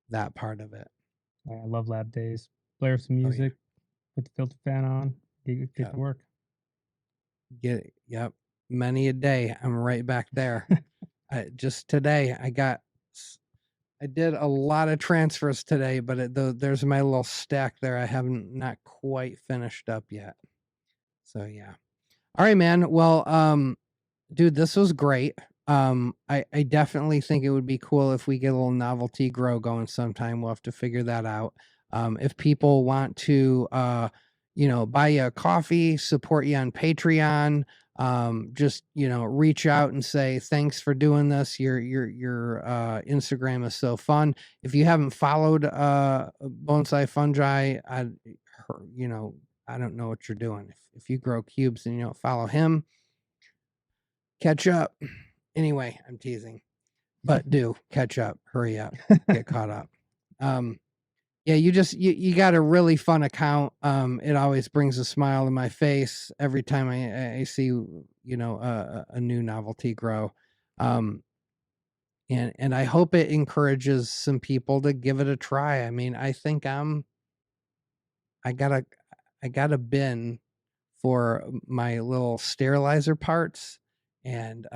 that part of it. I love lab days. Blare some Oh yeah. music, put the filter fan on, get Yeah. to work. Yep. Many a day. I'm right back there. Just today I did a lot of transfers today, but there's my little stack there. I haven't not quite finished up yet. So yeah. All right, man. Well, dude, this was great. I definitely think it would be cool if we get a little novelty grow going sometime. We'll have to figure that out. If people want to, buy you a coffee, support you on Patreon, just reach out and say thanks for doing this. Your Instagram is so fun. If you haven't followed Bonsai Fungi, I don't know what you're doing. If you grow cubes and you don't follow him, catch up. Anyway, I'm teasing, but do catch up. Hurry up, get caught up. Yeah, you got a really fun account. It always brings a smile to my face every time I see a new novelty grow. And I hope it encourages some people to give it a try. I mean, I think I got a I got a bin for my little sterilizer parts, And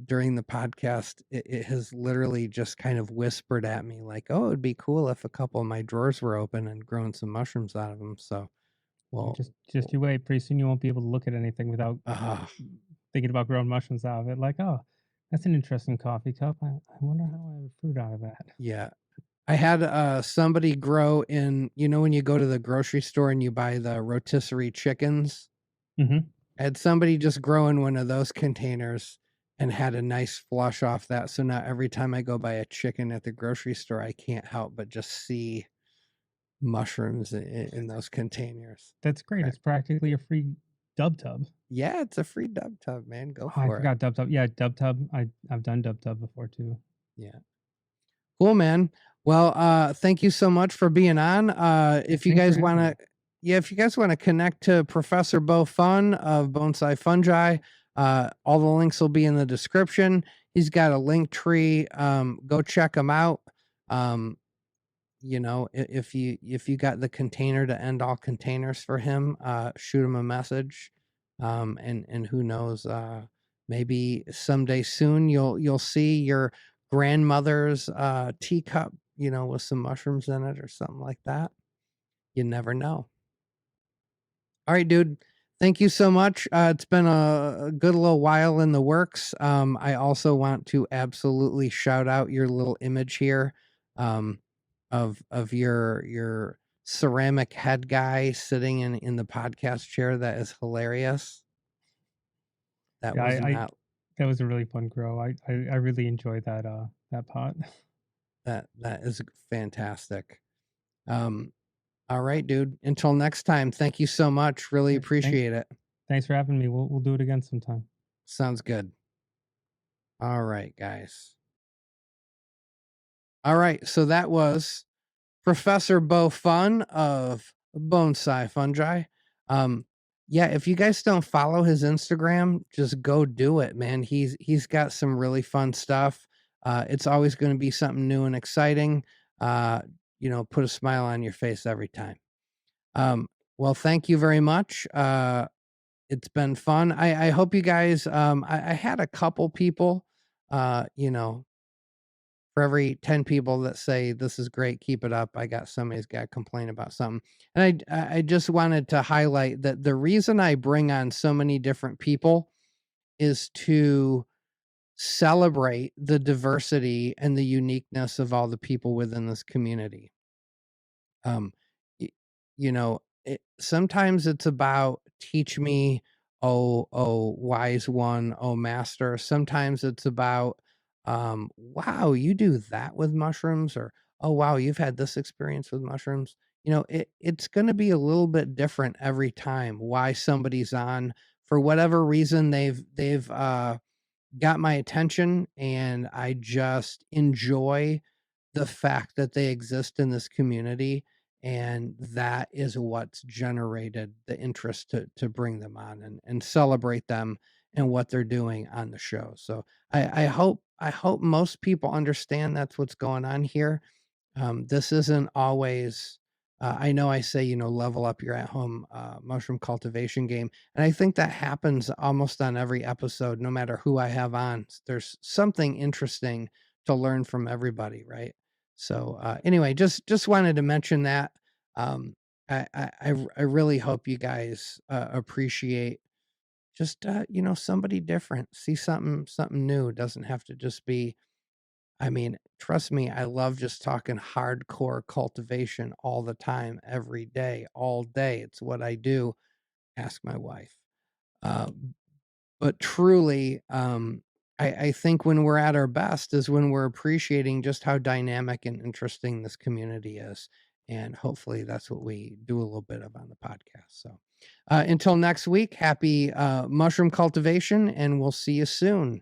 during the podcast, it has literally just kind of whispered at me like, "Oh, it'd be cool if a couple of my drawers were open and growing some mushrooms out of them." So, well, Just you wait. Pretty soon you won't be able to look at anything without uh, thinking about growing mushrooms out of it. Like, oh, that's an interesting coffee cup. I wonder how I have fruit out of that. yeah. I had somebody grow in, when you go to the grocery store and you buy the rotisserie chickens. Mm-hmm. I had somebody just grow in one of those containers and had a nice flush off that. So now every time I go buy a chicken at the grocery store, I can't help but just see mushrooms in those containers. That's great. It's practically a free dub tub. Yeah, it's a free dub tub, man. Go Oh, I for it. forgot dub tub. Yeah, dub tub. I've done dub tub before too. Yeah. Cool, man. Well, thank you so much for being on. If you Thanks guys for having want to, if you guys want to connect to Professor Bo Fun of Bonsai Fungi, all the links will be in the description. He's got a link tree. Go check him out. If you got the container to end all containers for him, shoot him a message. And who knows, maybe someday soon you'll see your grandmother's teacup, with some mushrooms in it or something like that. You never know. All right, dude. Thank you so much. It's been a good little while in the works. I also want to absolutely shout out your little image here, of your ceramic head guy sitting in the podcast chair. That is hilarious. That Yeah, was not that was a really fun grow. I really enjoyed that that pot. that is fantastic. All right, dude. Until next time, thank you so much. Really appreciate it. Thanks for having me. We'll do it again sometime. Sounds good. All right, guys. All right, so that was Professor Bo Fun of Bonsai Fungi. Yeah, if you guys don't follow his Instagram, just go do it, man. He's got some really fun stuff. It's always going to be something new and exciting. Put a smile on your face every time. Well, thank you very much. It's been fun. I hope you guys. I had a couple people. For every 10 people that say this is great, keep it up, I got somebody's got to complain about something. And I just wanted to highlight that the reason I bring on so many different people is to celebrate the diversity and the uniqueness of all the people within this community. Um, y- sometimes it's about teach me, oh, wise one, oh, master. Sometimes it's about, wow, you do that with mushrooms, or oh, wow, you've had this experience with mushrooms. It's going to be a little bit different every time. Why somebody's on, for whatever reason, they've got my attention, and I just enjoy the fact that they exist in this community, and that is what's generated the interest to bring them on and celebrate them and what they're doing on the show. So I hope most people understand that's what's going on here. This isn't always, I know I say, level up your at home mushroom cultivation game. And I think that happens almost on every episode, no matter who I have on. There's something interesting to learn from everybody, right? So anyway, just wanted to mention that. I really hope you guys appreciate just somebody different, see something new. It doesn't have to just be, I mean, trust me, I love just talking hardcore cultivation all the time, every day, all day. It's what I do. Ask my wife. Uh, but truly, I think when we're at our best is when we're appreciating just how dynamic and interesting this community is. And hopefully that's what we do a little bit of on the podcast. So until next week, happy mushroom cultivation, and we'll see you soon.